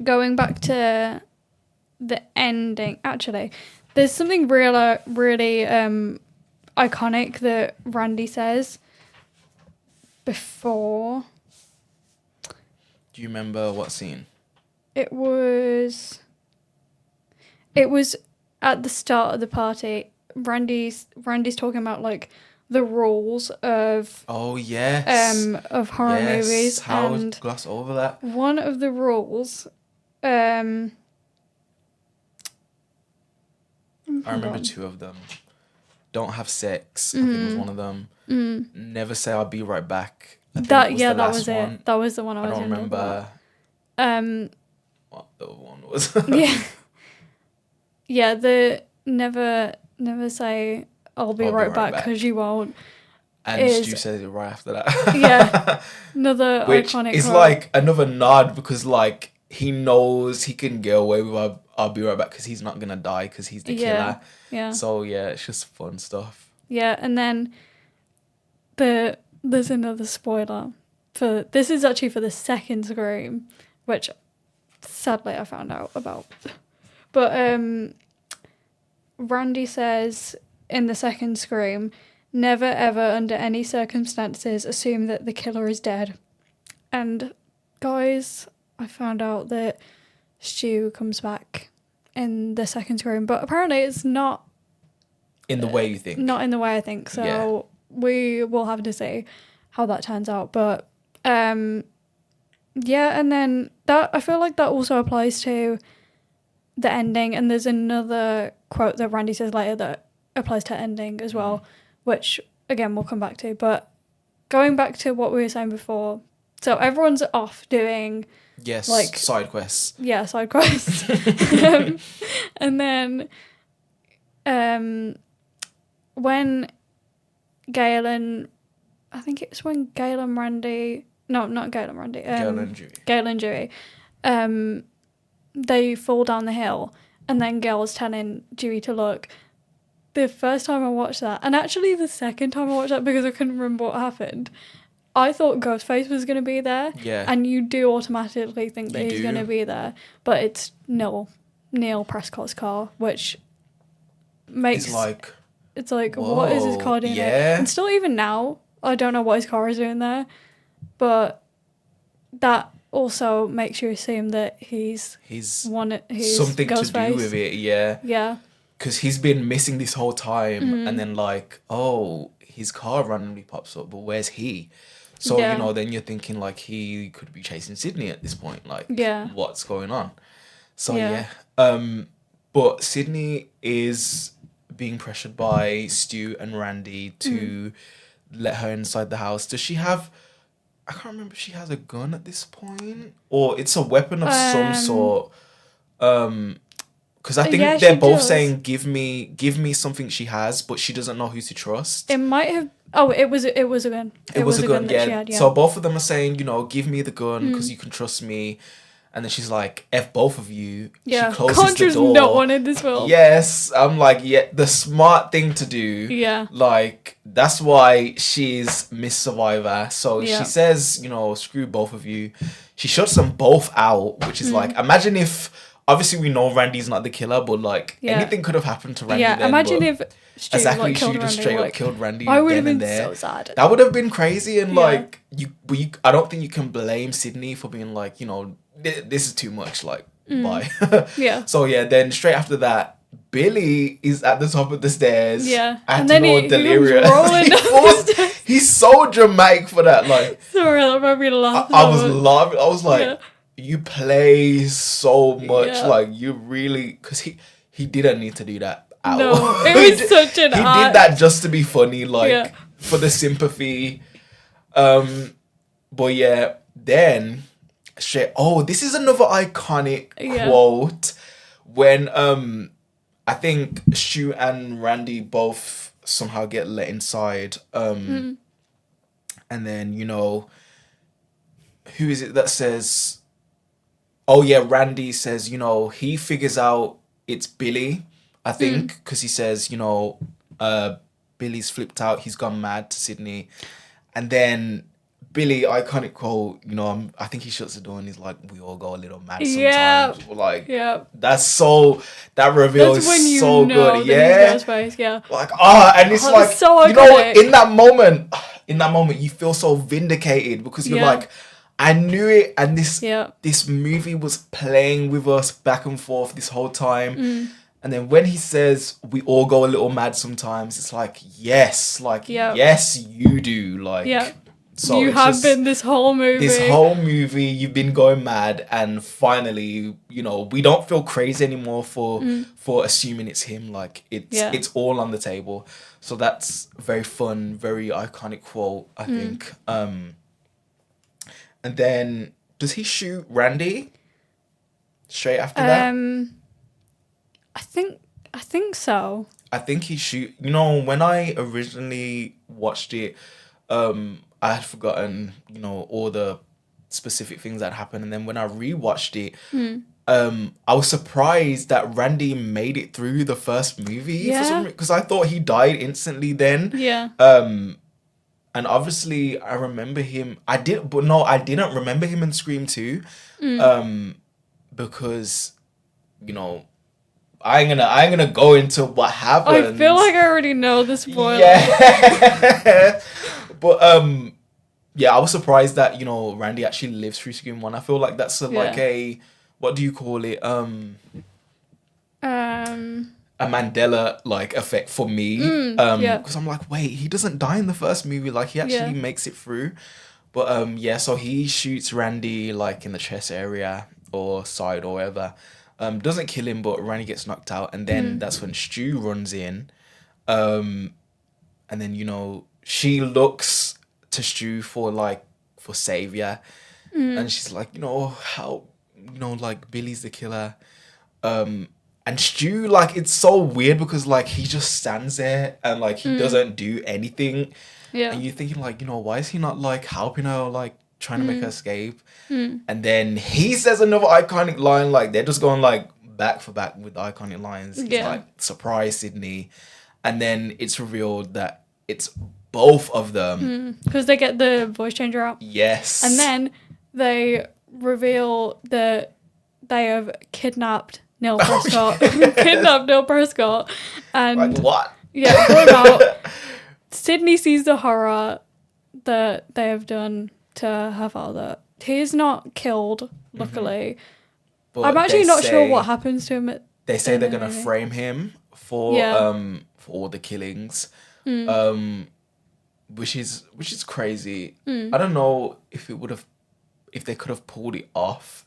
going back to the ending, actually, there's something really iconic that Randy says before. Do you remember what scene? It was at the start of the party. Randy's talking about like the rules of of horror movies. How and gloss over that? one of the rules I remember two of them. Don't have sex. I think it was one of them. Never say I'll be right back. That was it. That was the one I was don't remember. About. What the other one was? Yeah. The never say I'll be right back because you won't. And Stu says it right after that. Yeah, another which iconic. It's quote. like another nod, because like he knows he can get away with I'll be right back because he's not gonna die because he's the killer. Yeah. So yeah, it's just fun stuff. Yeah, and then there's another spoiler for this is actually for the second Scream, which sadly I found out about. But Randy says in the second Scream, never ever under any circumstances assume that the killer is dead. And guys, I found out that Stu comes back in the second Scream, but apparently it's not in the way you think. Not in the way I think. So we will have to see how that turns out. But and then that I feel like that also applies to the ending. And there's another quote that Randy says later that applies to ending as well, which again we'll come back to. But going back to what we were saying before, so everyone's off doing like side quests. Yeah, side quests. And then when Galen, I think it was when Gale and Randy, no, not Gale and Randy, Gale and Dewey, they fall down the hill, and then Gale's telling Dewey to look. The first time I watched that, and actually the second time I watched that because I couldn't remember what happened, I thought Ghostface was going to be there. Yeah. And you do automatically think that he's going to be there, but it's Neil Prescott's car, which makes... It's like, whoa, what is his car doing there? And still even now, I don't know what his car is doing there, but that also makes you assume that he's something Ghostface. To do with it, yeah. Yeah. Because he's been missing this whole time, and then like, oh, his car randomly pops up, but where's he? So, you know, then you're thinking like he could be chasing Sydney at this point, like, what's going on? So, but Sydney is being pressured by Stu and Randy to let her inside the house. Does she have... I can't remember if she has a gun at this point, or it's a weapon of some sort. Because I think they're both saying, "Give me something she has," but she doesn't know who to trust. It might have. Oh, it was a gun. It was a gun that she had, So both of them are saying, you know, give me the gun because you can trust me. And then she's like, F both of you. Yeah. She closes the door. No one in this world. Yes. I'm like, the smart thing to do. Yeah. Like, that's why she's Miss Survivor. So she says, you know, screw both of you. She shuts them both out, which is like, imagine if, obviously we know Randy's not the killer, but like, anything could have happened to Randy then. Imagine if Stu exactly, killed she just Randy, straight up killed Randy. I would have been there. so sad. That would have been crazy, and like I don't think you can blame Sydney for being like, you know, this is too much. Like, bye. Yeah. So then straight after that, Billy is at the top of the stairs. Yeah. Acting And then all he delirious. comes rolling He down falls- the stairs. He's so dramatic for that. Like, Sorry, that made me laugh. I so was much. laughing. I was like, Yeah. you play so much. Yeah. Like, you really, because he didn't need to do that at No, all. it was such an He act. did that just to be funny, like Yeah. for the sympathy. But yeah, then shit. Oh, this is another iconic Yeah. quote when I think Stu and Randy both somehow get let inside. And then, you know, who is it that says, oh yeah, Randy says, you know, he figures out it's Billy, I think, because he says, you know, Billy's flipped out, he's gone mad to Sydney. And then Billy, iconic quote, you know, I think he shuts the door and he's like, we all go a little mad sometimes. Yeah. Like, Yeah. that reveal That's is when you so know good. that Yeah. he's Ghostface, yeah. Like, and it's Oh, like, it's so you know, iconic. in that moment, you feel so vindicated because you're Yeah. like, I knew it, and Yeah. this movie was playing with us back and forth this whole time. And then when he says we all go a little mad sometimes, it's like, yes, you do. Like, Yeah. so You it's have just- been this whole movie. this whole movie, you've been going mad, and finally, you know, we don't feel crazy anymore for assuming it's him. Like, it's all on the table. So that's very fun, very iconic quote, I think. And then does he shoot Randy straight after that? I think so. I think he shoot. You know, when I originally watched it, I had forgotten, you know, all the specific things that happened, and then when I rewatched it, I was surprised that Randy made it through the first movie for some reason, because I thought he died instantly then. Yeah. And obviously I remember him. I didn't remember him in Scream 2, because, you know, I ain't gonna go into what happened. I feel like I already know the spoiler. Yeah. But yeah, I was surprised that, you know, Randy actually lives through Scream 1. I feel like that's like a, what do you call it? A Mandela like effect for me. Because I'm like, wait, he doesn't die in the first movie. Like, he actually makes it through. But yeah, so he shoots Randy like in the chest area or side or whatever. Doesn't kill him, but Randy gets knocked out, and then that's when Stu runs in. And then, you know, she looks to Stu for savior. And she's like, you know, how, you know, like, Billy's the killer. And Stu, like, it's so weird because, like, he just stands there and, like, he doesn't do anything. Yeah. And you're thinking, like, you know, why is he not, like, helping her, like, trying to make her escape? And then he says another iconic line, like, they're just going, like, back for back with the iconic lines. It's like, surprise, Sydney. And then it's revealed that it's both of them. Because they get the voice changer out. Yes. And then they reveal that they have kidnapped Neil Prescott. Kidnapped Neil Prescott. And like, what? yeah, brought him out. Sydney sees the horror that they have done to her father. He is not killed, luckily. But I'm actually they not sure say- what happens to him. They say they're gonna frame him for all the killings, which is crazy. I don't know if they could have pulled it off.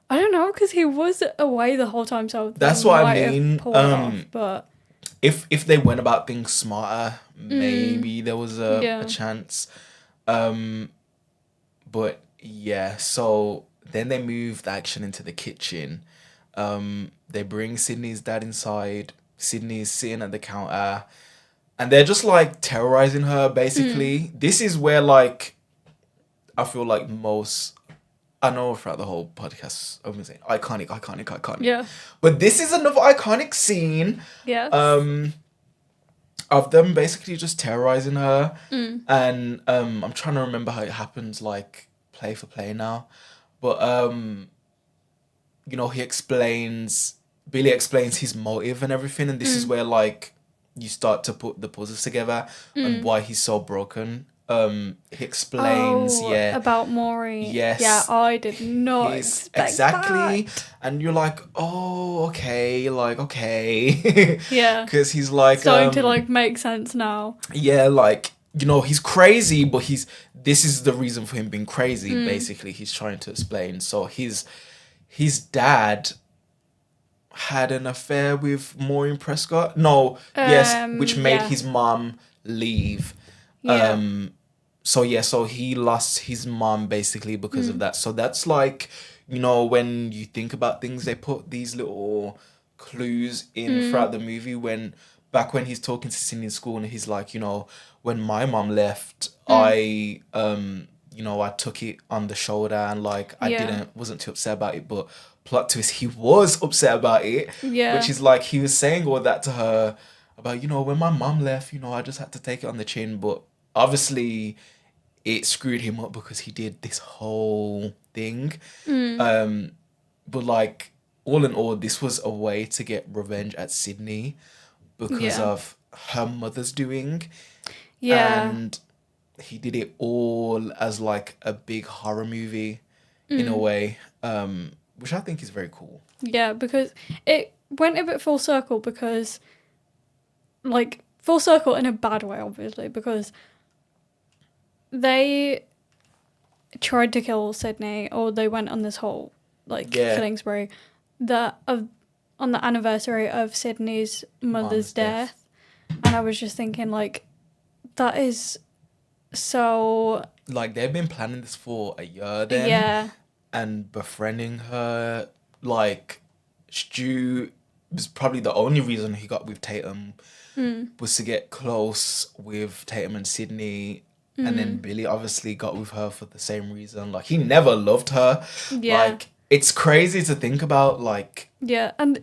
I don't know, because he was away the whole time, so That's they what I might have mean. pulled it off, but If they went about things smarter, maybe there was a chance. But yeah, so then they move the action into the kitchen. They bring Sydney's dad inside. Sydney's sitting at the counter, and they're just like terrorizing her. Basically, this is where, like, I feel like I know throughout the whole podcast I'm gonna say iconic. yeah, But this is another iconic scene. yeah, Of them basically just terrorizing her. And I'm trying to remember how it happens, like, play for play now. But you know, Billy explains his motive and everything, and this is where, like, you start to put the puzzles together and why he's so broken. he explains, about Maury. Yes. Yeah, I did not expect exactly that. And you're like, oh, okay, like, okay. Yeah. Because he's like Starting to like make sense now. yeah, like, he's crazy, but this is the reason for him being crazy. Basically, he's trying to explain. So his dad had an affair with Maureen Prescott. No, yes, which made his mom leave. Yeah. So he lost his mom basically because of that. So that's like, when you think about things, they put these little clues in throughout the movie. Back when he's talking to Cindy in school and he's like, when my mom left, I took it on the shoulder and like wasn't too upset about it, but plot twist, he was upset about it. Yeah. Which is like, he was saying all that to her about, when my mom left, I just had to take it on the chin. But obviously it screwed him up because he did this whole thing. But like, all in all, this was a way to get revenge at Sydney because of her mother's doing. Yeah. And he did it all as like a big horror movie in a way, which I think is very cool. Yeah, because it went a bit full circle because, like, full circle in a bad way, obviously, because they tried to kill Sydney, or they went on this whole, like, killing spree on the anniversary of Sydney's mother's death. And I was just thinking, like, that is so... Like, they've been planning this for a year then. Yeah. And befriending her, like, Stu was probably the only reason he got with Tatum was to get close with Tatum and Sydney. And then Billy obviously got with her for the same reason. Like, he never loved her. Yeah. Like, it's crazy to think about, like... Yeah, and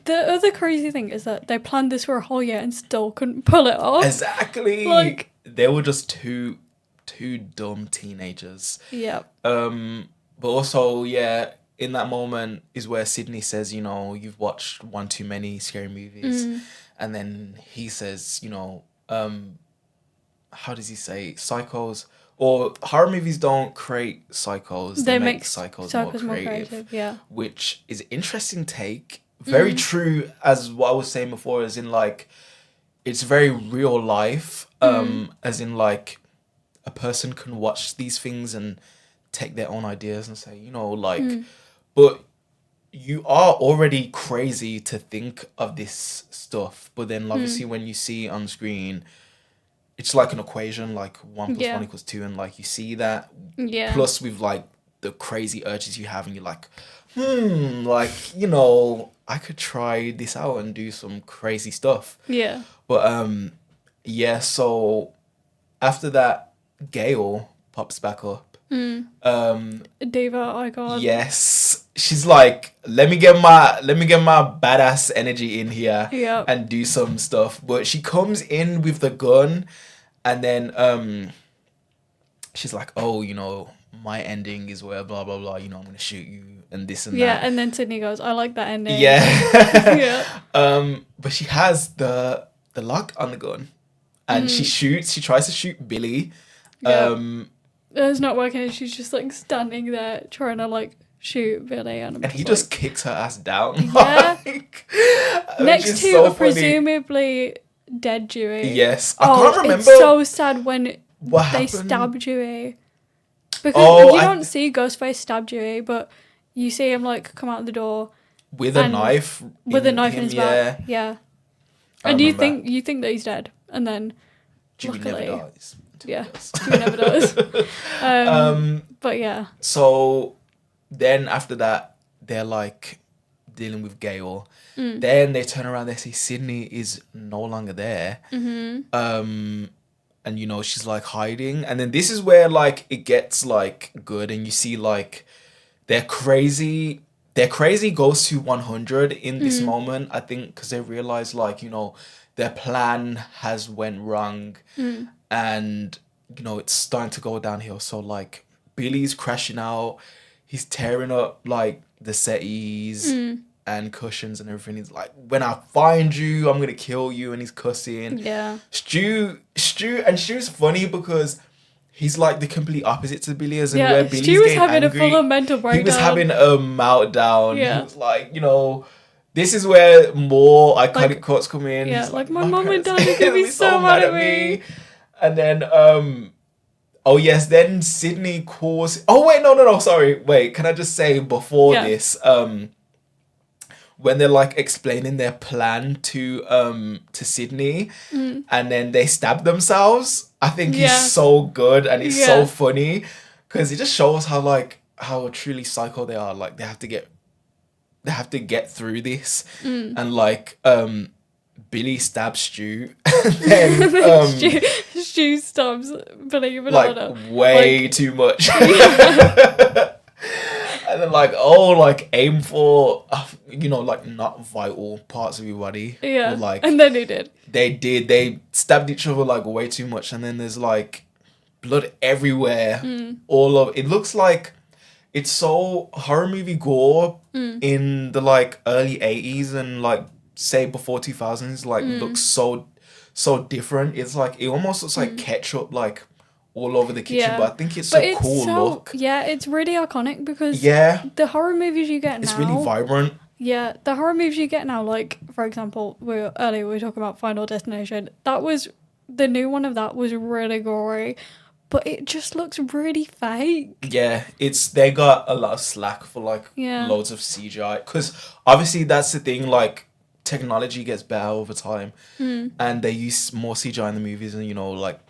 the other crazy thing is that they planned this for a whole year and still couldn't pull it off. Exactly. Like... They were just two dumb teenagers. Yeah. But also, yeah, in that moment is where Sydney says, you've watched one too many scary movies. And then he says, how does he say? Psychos, or horror movies don't create psychos. They make psychos more creative. Yeah. Which is an interesting take. Very true, as what I was saying before, as in like, it's very real life. As in like, a person can watch these things and take their own ideas and say, but you are already crazy to think of this stuff. But then obviously when you see on screen, it's like an equation, like 1 + 1 = 2. And like, you see that plus with like the crazy urges you have and you're like, like, I could try this out and do some crazy stuff. Yeah. But so after that, Gail pops back up. Diva icon. Yes, she's like, let me get my badass energy in here and do some stuff. But she comes in with the gun, and then she's like, oh, my ending is where blah blah blah. I'm gonna shoot you and this and that. Yeah, and then Sydney goes, I like that ending. Yeah. But she has the lock on the gun, and she tries to shoot Billy. It's not working, and she's just like standing there trying to like shoot Billy, and he just kicks her ass down. Yeah. Next to so a presumably dead Dewey. Yes, I can't remember. It's so sad when they stab Dewey, because you don't see Ghostface stab Dewey, but you see him like come out the door with a knife. With a knife in his back. Yeah. And you think that he's dead, and then Dewey never dies. Yeah, Dewey never does. But yeah. So then after that, they're like dealing with Gail. Then they turn around, they see Sydney is no longer there. And she's like hiding. And then this is where like it gets like good, and you see like their crazy goes to 100 in this moment, I think, because they realize like, their plan has went wrong. And it's starting to go downhill. So like, Billy's crashing out, he's tearing up like the settees and cushions and everything. He's like, when I find you, I'm gonna kill you. And he's cussing. Yeah. Stu's funny because he's like the complete opposite to Billy, as in Yeah, where Billy's Stu was getting having angry. a full on mental He breakdown. was having a meltdown. Yeah. He was like, this is where more iconic Like, quotes come in. yeah, He's like, my mum and parents dad are gonna be so mad at me. And then, oh yes, then Sydney calls. Oh wait, no, sorry. Wait, can I just say before this, when they're like explaining their plan to Sydney, and then they stab themselves. I think it's so good and it's so funny because it just shows how truly psycho they are. Like they have to get through this, and like Billy stabs Stu, and then Stu stabs Billy with like way too much. And then aim for like not vital parts of your body. Yeah. Or, and then he did. They stabbed each other like way too much, and then there's like blood everywhere. It looks like it's so horror movie gore in the like early 80s and like say before 2000s looks so different. It's like it almost looks like ketchup like all over the kitchen, but I think it's a cool look. Yeah, it's really iconic because the horror movies you get now, it's really vibrant. Yeah, the horror movies you get now, like for example, earlier we were talking about Final Destination. That was the new one of that was really gory, but it just looks really fake. Yeah, they got a lot of slack for like loads of CGI because obviously that's the thing. Like technology gets better over time, and they use more CGI in the movies, and like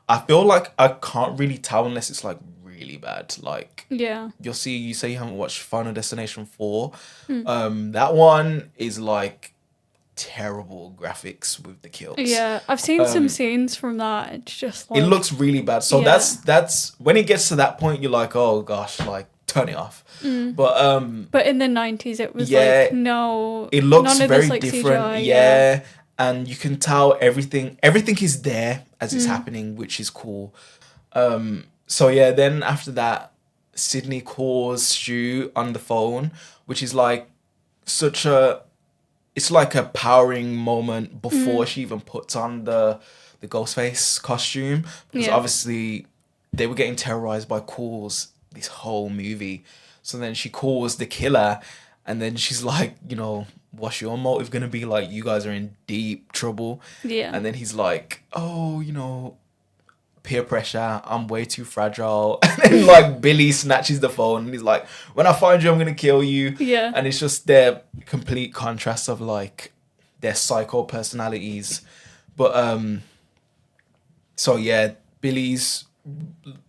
I feel like I can't really tell unless it's like really bad. Like you say you haven't watched Final Destination 4. That one is like terrible graphics with the kills. Yeah, I've seen some scenes from that. It's just like it looks really bad. So that's when it gets to that point, you're like, oh gosh, like turn it off. But in the 90s it was like no, it looks none of very this, like, different. CGI, And you can tell everything is there as it's happening, which is cool. So then after that, Sydney calls Stu on the phone, which is like it's like a powering moment before she even puts on the Ghostface costume, because obviously they were getting terrorized by calls this whole movie. So then she calls the killer, and then she's like, what's your motive gonna be? Like, you guys are in deep trouble. Yeah. And then he's like, oh, peer pressure, I'm way too fragile. And then like Billy snatches the phone and he's like, when I find you, I'm gonna kill you. Yeah. And it's just their complete contrast of like their psycho personalities. But Billy's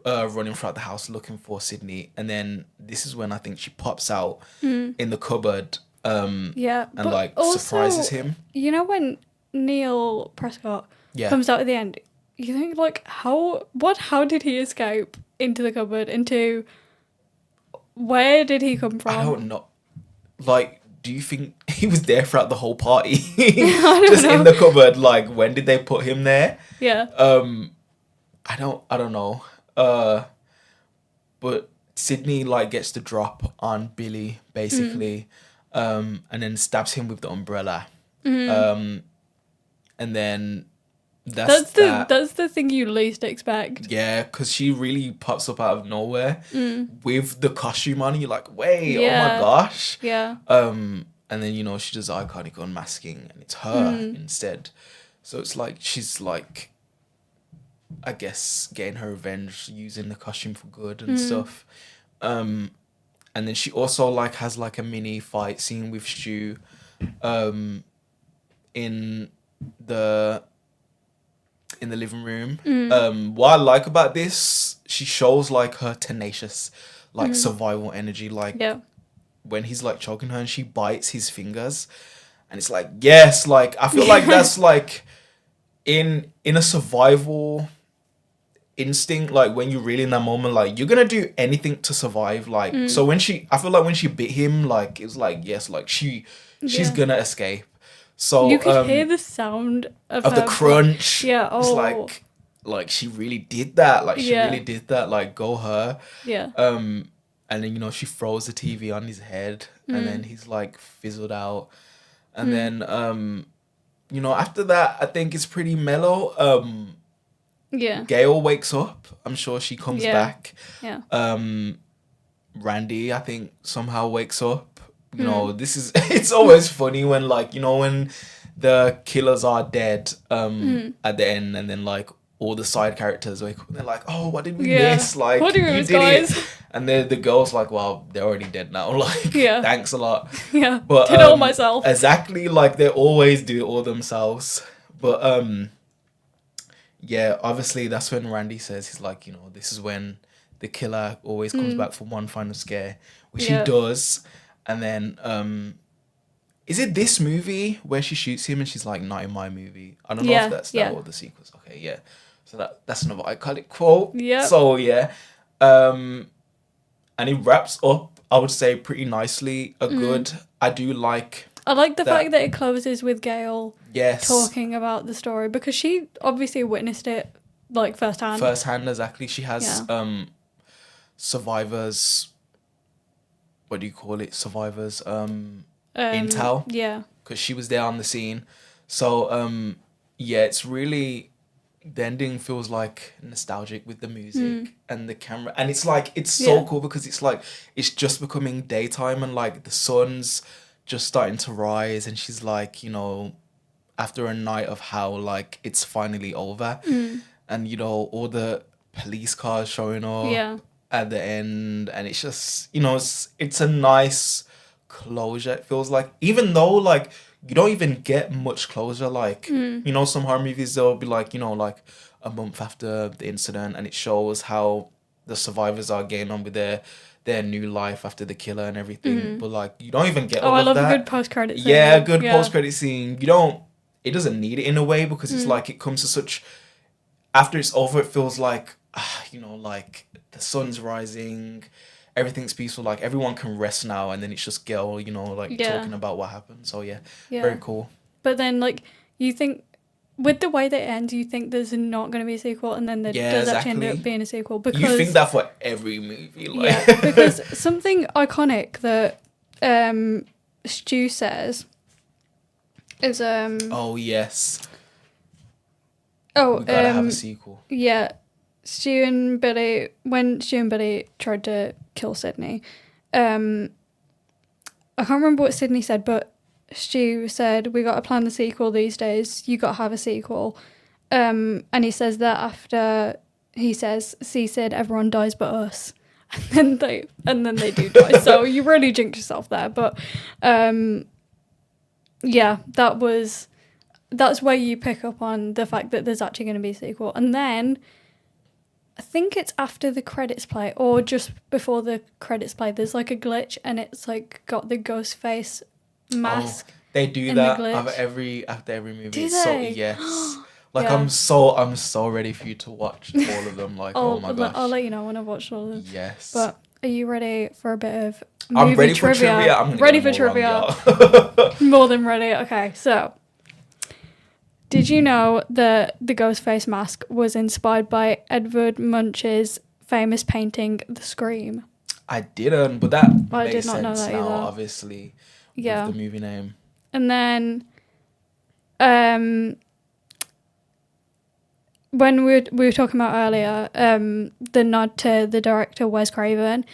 running throughout the house looking for Sydney, and then this is when I think she pops out in the cupboard and like also, surprises him. When Neil Prescott comes out at the end, you think like how did he escape into the cupboard? Where did he come from? I don't know. Like, do you think he was there throughout the whole party? Just in the cupboard. Like, when did they put him there? Yeah. I don't know. But Sydney like gets the drop on Billy basically, and then stabs him with the umbrella. And then that's the thing you least expect. Yeah, because she really pops up out of nowhere with the costume on. And you're like, wait, oh my gosh. Yeah. And then she does iconic unmasking, and it's her instead. So it's like she's like, I guess, getting her revenge using the costume for good and stuff. And then she also like has like a mini fight scene with Stu in the living room. What I like about this, she shows like her tenacious like survival energy, like when he's like choking her and she bites his fingers, and it's like, yes, like I feel like that's like in a survival instinct, like when you're really in that moment, like you're gonna do anything to survive. Like so I feel like when she bit him, like it was like, yes, like she's gonna escape. So you could hear the sound of the crunch. Yeah. Oh, it's like she really did that. Like she really did that. Like go her. Yeah. And then she throws the TV on his head, and then he's like fizzled out, and then after that I think it's pretty mellow. Yeah. Gail wakes up. I'm sure she comes back. Yeah. Randy, I think, somehow wakes up. You know, this is it's always funny when like, you know, when the killers are dead at the end, and then like all the side characters wake up and they're like, oh, what did we miss? Like, what did we you miss, did guys? it. And then the girl's like, well, they're already dead now. Like, thanks a lot. Yeah. But did it all myself. Exactly, like they always do it all themselves. But yeah, obviously that's when Randy says, he's like, you know, this is when the killer always comes back for one final scare, which he does. And then is it this movie where she shoots him and she's like, not in my movie? I don't know if that's that or the sequence. Okay, yeah. So that's another iconic quote. Yeah. So yeah. And it wraps up, I would say, pretty nicely. I do like... I like the fact that it closes with Gail Yes. talking about the story, because she obviously witnessed it like firsthand. Exactly. She has survivors... What do you call it? Survivors... intel. Yeah. Because she was there on the scene. So, yeah, it's really... The ending feels like nostalgic with the music and the camera. And it's like, it's so cool because it's like, it's just becoming daytime and like the sun's just starting to rise. And she's like, you know, after a night of hell, like it's finally over. And, you know, all the police cars showing up at the end. And it's just, you know, it's a nice closure. It feels like, even though like, you don't even get much closure. Like, you know, some horror movies, they'll be like, you know, like a month after the incident, and it shows how the survivors are getting on with their new life after the killer and everything. But like, you don't even get all of that. I love a good post-credit scene. Yeah, good post-credit scene. It doesn't need it in a way, because it's like, it comes to such, after it's over, it feels like, you know, like the sun's rising, everything's peaceful, like everyone can rest now, and then it's just Gail, you know, like talking about what happened. So yeah, very cool. But then like, you think with the way that it ends, you think there's not going to be a sequel, and then there does actually end up being a sequel, because you think that for every movie, like. Yeah, because something iconic that Stu says is oh yes, we gotta have a sequel. Yeah, when Stu and Billy tried to kill Sydney, I can't remember what Sydney said, but Stu said, we got to plan the sequel these days, you got to have a sequel. And he says that after he says, see Sid, everyone dies but us. And then they do die. So you really jinxed yourself there. But yeah, that's where you pick up on the fact that there's actually going to be a sequel. And then I think it's after the credits play, or just before the credits play, there's like a glitch, and it's like got the ghost face mask. They do that after every movie. Do so they? yes. Like I'm so ready for you to watch all of them. Like oh my gosh. I'll let you know when I've watched all of them. Yes. But are you ready for a bit of movie I'm ready trivia? for trivia. I'm ready for trivia. More than ready. Okay, so did you know that the ghost face mask was inspired by Edvard Munch's famous painting, The Scream? I didn't, but that I makes did not sense know that now, either. obviously. Yeah. With the movie name. And then when we were talking about earlier, the nod to the director Wes Craven,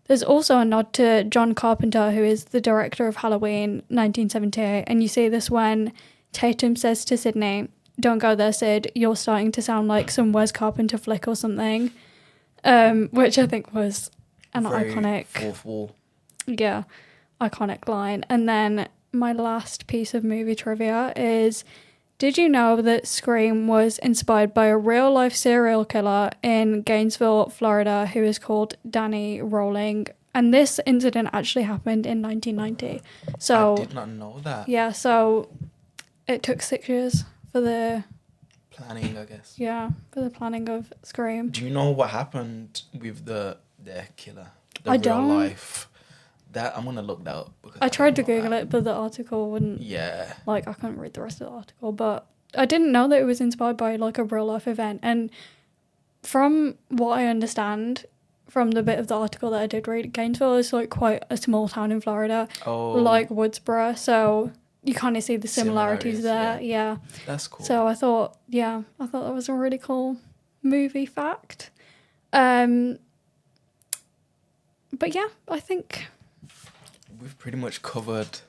there's also a nod to John Carpenter, who is the director of Halloween 1978. And you see this when Tatum says to Sydney, don't go there, Sid, you're starting to sound like some Wes Carpenter flick or something, which I think was an iconic... Fourth wall. Yeah, iconic line. And then my last piece of movie trivia is, did you know that Scream was inspired by a real-life serial killer in Gainesville, Florida, who is called Danny Rolling? And this incident actually happened in 1990. So I did not know that. Yeah, so it took 6 years for the... planning, I guess. Yeah, for the planning of Scream. Do you know what happened with the killer? I don't. Real life. That I'm gonna look that up. I tried to Google it, but the article wouldn't. Yeah. Like, I couldn't read the rest of the article, but I didn't know that it was inspired by like a real life event. And from what I understand, from the bit of the article that I did read, Gainesville is like quite a small town in Florida, like Woodsboro. So you kind of see the similarities there. Yeah. That's cool. So I thought that was a really cool movie fact. But yeah, I think we've pretty much covered.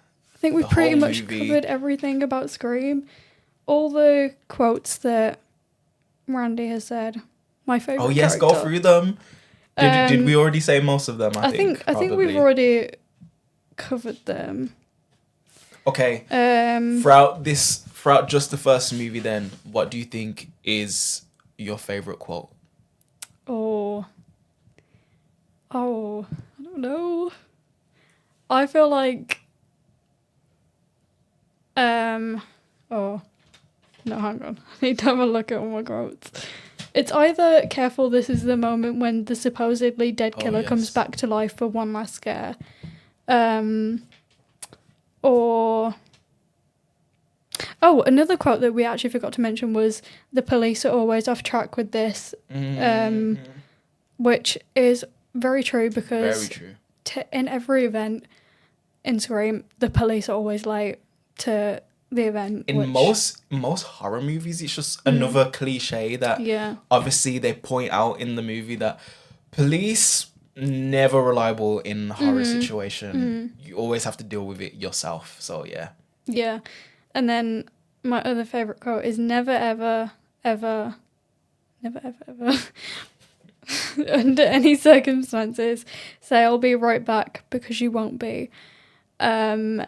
we've pretty much covered everything about Scream. All the quotes that Randy has said. My favourite. Oh yes, character. go through them. Did we already say most of them? I think we've already covered them. Okay. Throughout just the first movie, then, what do you think is your favourite quote? Oh, I don't know. I feel like, no, hang on. I need to have a look at all my quotes. It's either careful, this is the moment when the supposedly dead killer comes back to life for one last scare. Or... Oh, another quote that we actually forgot to mention was, the police are always off track with this. Which is very true because in every event in Scream, the police are always late to the event. In most horror movies, it's just another cliche that obviously they point out in the movie that police never reliable in horror situation. You always have to deal with it yourself. So yeah. Yeah. And then my other favourite quote is never ever under any circumstances say I'll be right back, because you won't be. And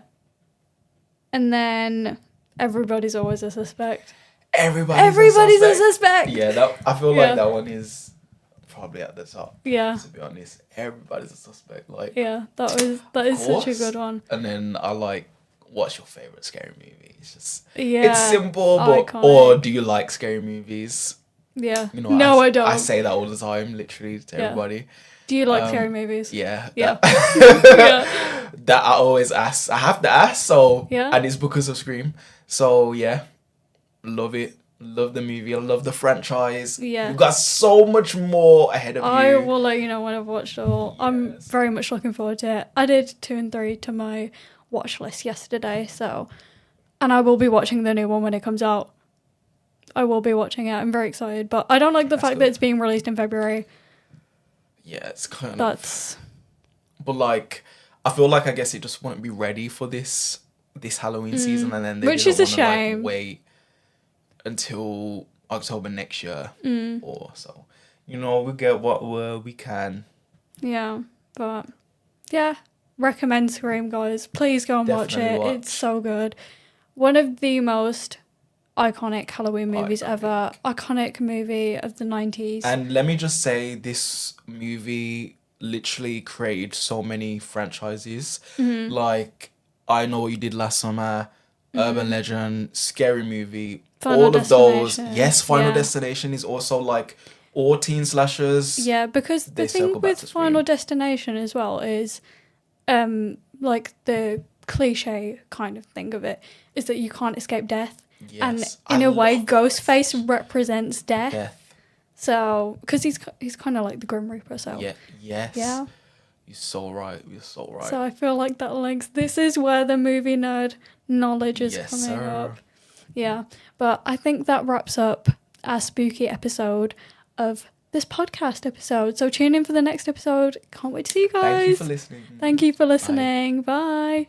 then everybody's always a suspect. Everybody's a suspect. Yeah, I feel like that one is probably at the top. Yeah. To be honest, everybody's a suspect. Like. Yeah, that is such a good one. And then I like, what's your favorite scary movie? It's just it's simple, but iconic. Or do you like scary movies? Yeah. You know, no, I don't. I say that all the time, literally to everybody. Do you like scary movies? Yeah. Yeah. That I always ask. I have to ask. So and it's because of Scream. So yeah, love it. Love the movie. I love the franchise. Yeah. You've got so much more ahead of you. I will let you know when I've watched it all. Yes. I'm very much looking forward to it. I did 2 and 3 to my watch list yesterday, and I will be watching the new one when it comes out. I will be watching it. I'm very excited, but I don't like the fact that it's being released in February. Yeah, it's kind of. But like, I feel like I guess it just wouldn't be ready for this Halloween season, and then which is a shame. Like, wait until October next year, or so. You know, we get what we can. Yeah, but yeah, recommend Scream, guys. Please go and watch it. It's so good. One of the most iconic Halloween movies ever. Iconic movie of the 90s. And let me just say, this movie literally created so many franchises. Like, I Know What You Did Last Summer, Urban Legend, Scary Movie, all of those. Yes, Final Destination is also like all teen slashers. Yeah, because the thing with Final Destination as well is like the cliche kind of thing of it is that you can't escape death. Yes, and in a way, Ghostface represents death. So, because he's kind of like the Grim Reaper. So yeah, yes, yeah. You're so right. So I feel like that links. This is where the movie nerd knowledge is coming up. Yeah, but I think that wraps up our spooky episode of this podcast episode. So tune in for the next episode. Can't wait to see you guys. Thank you for listening. Bye.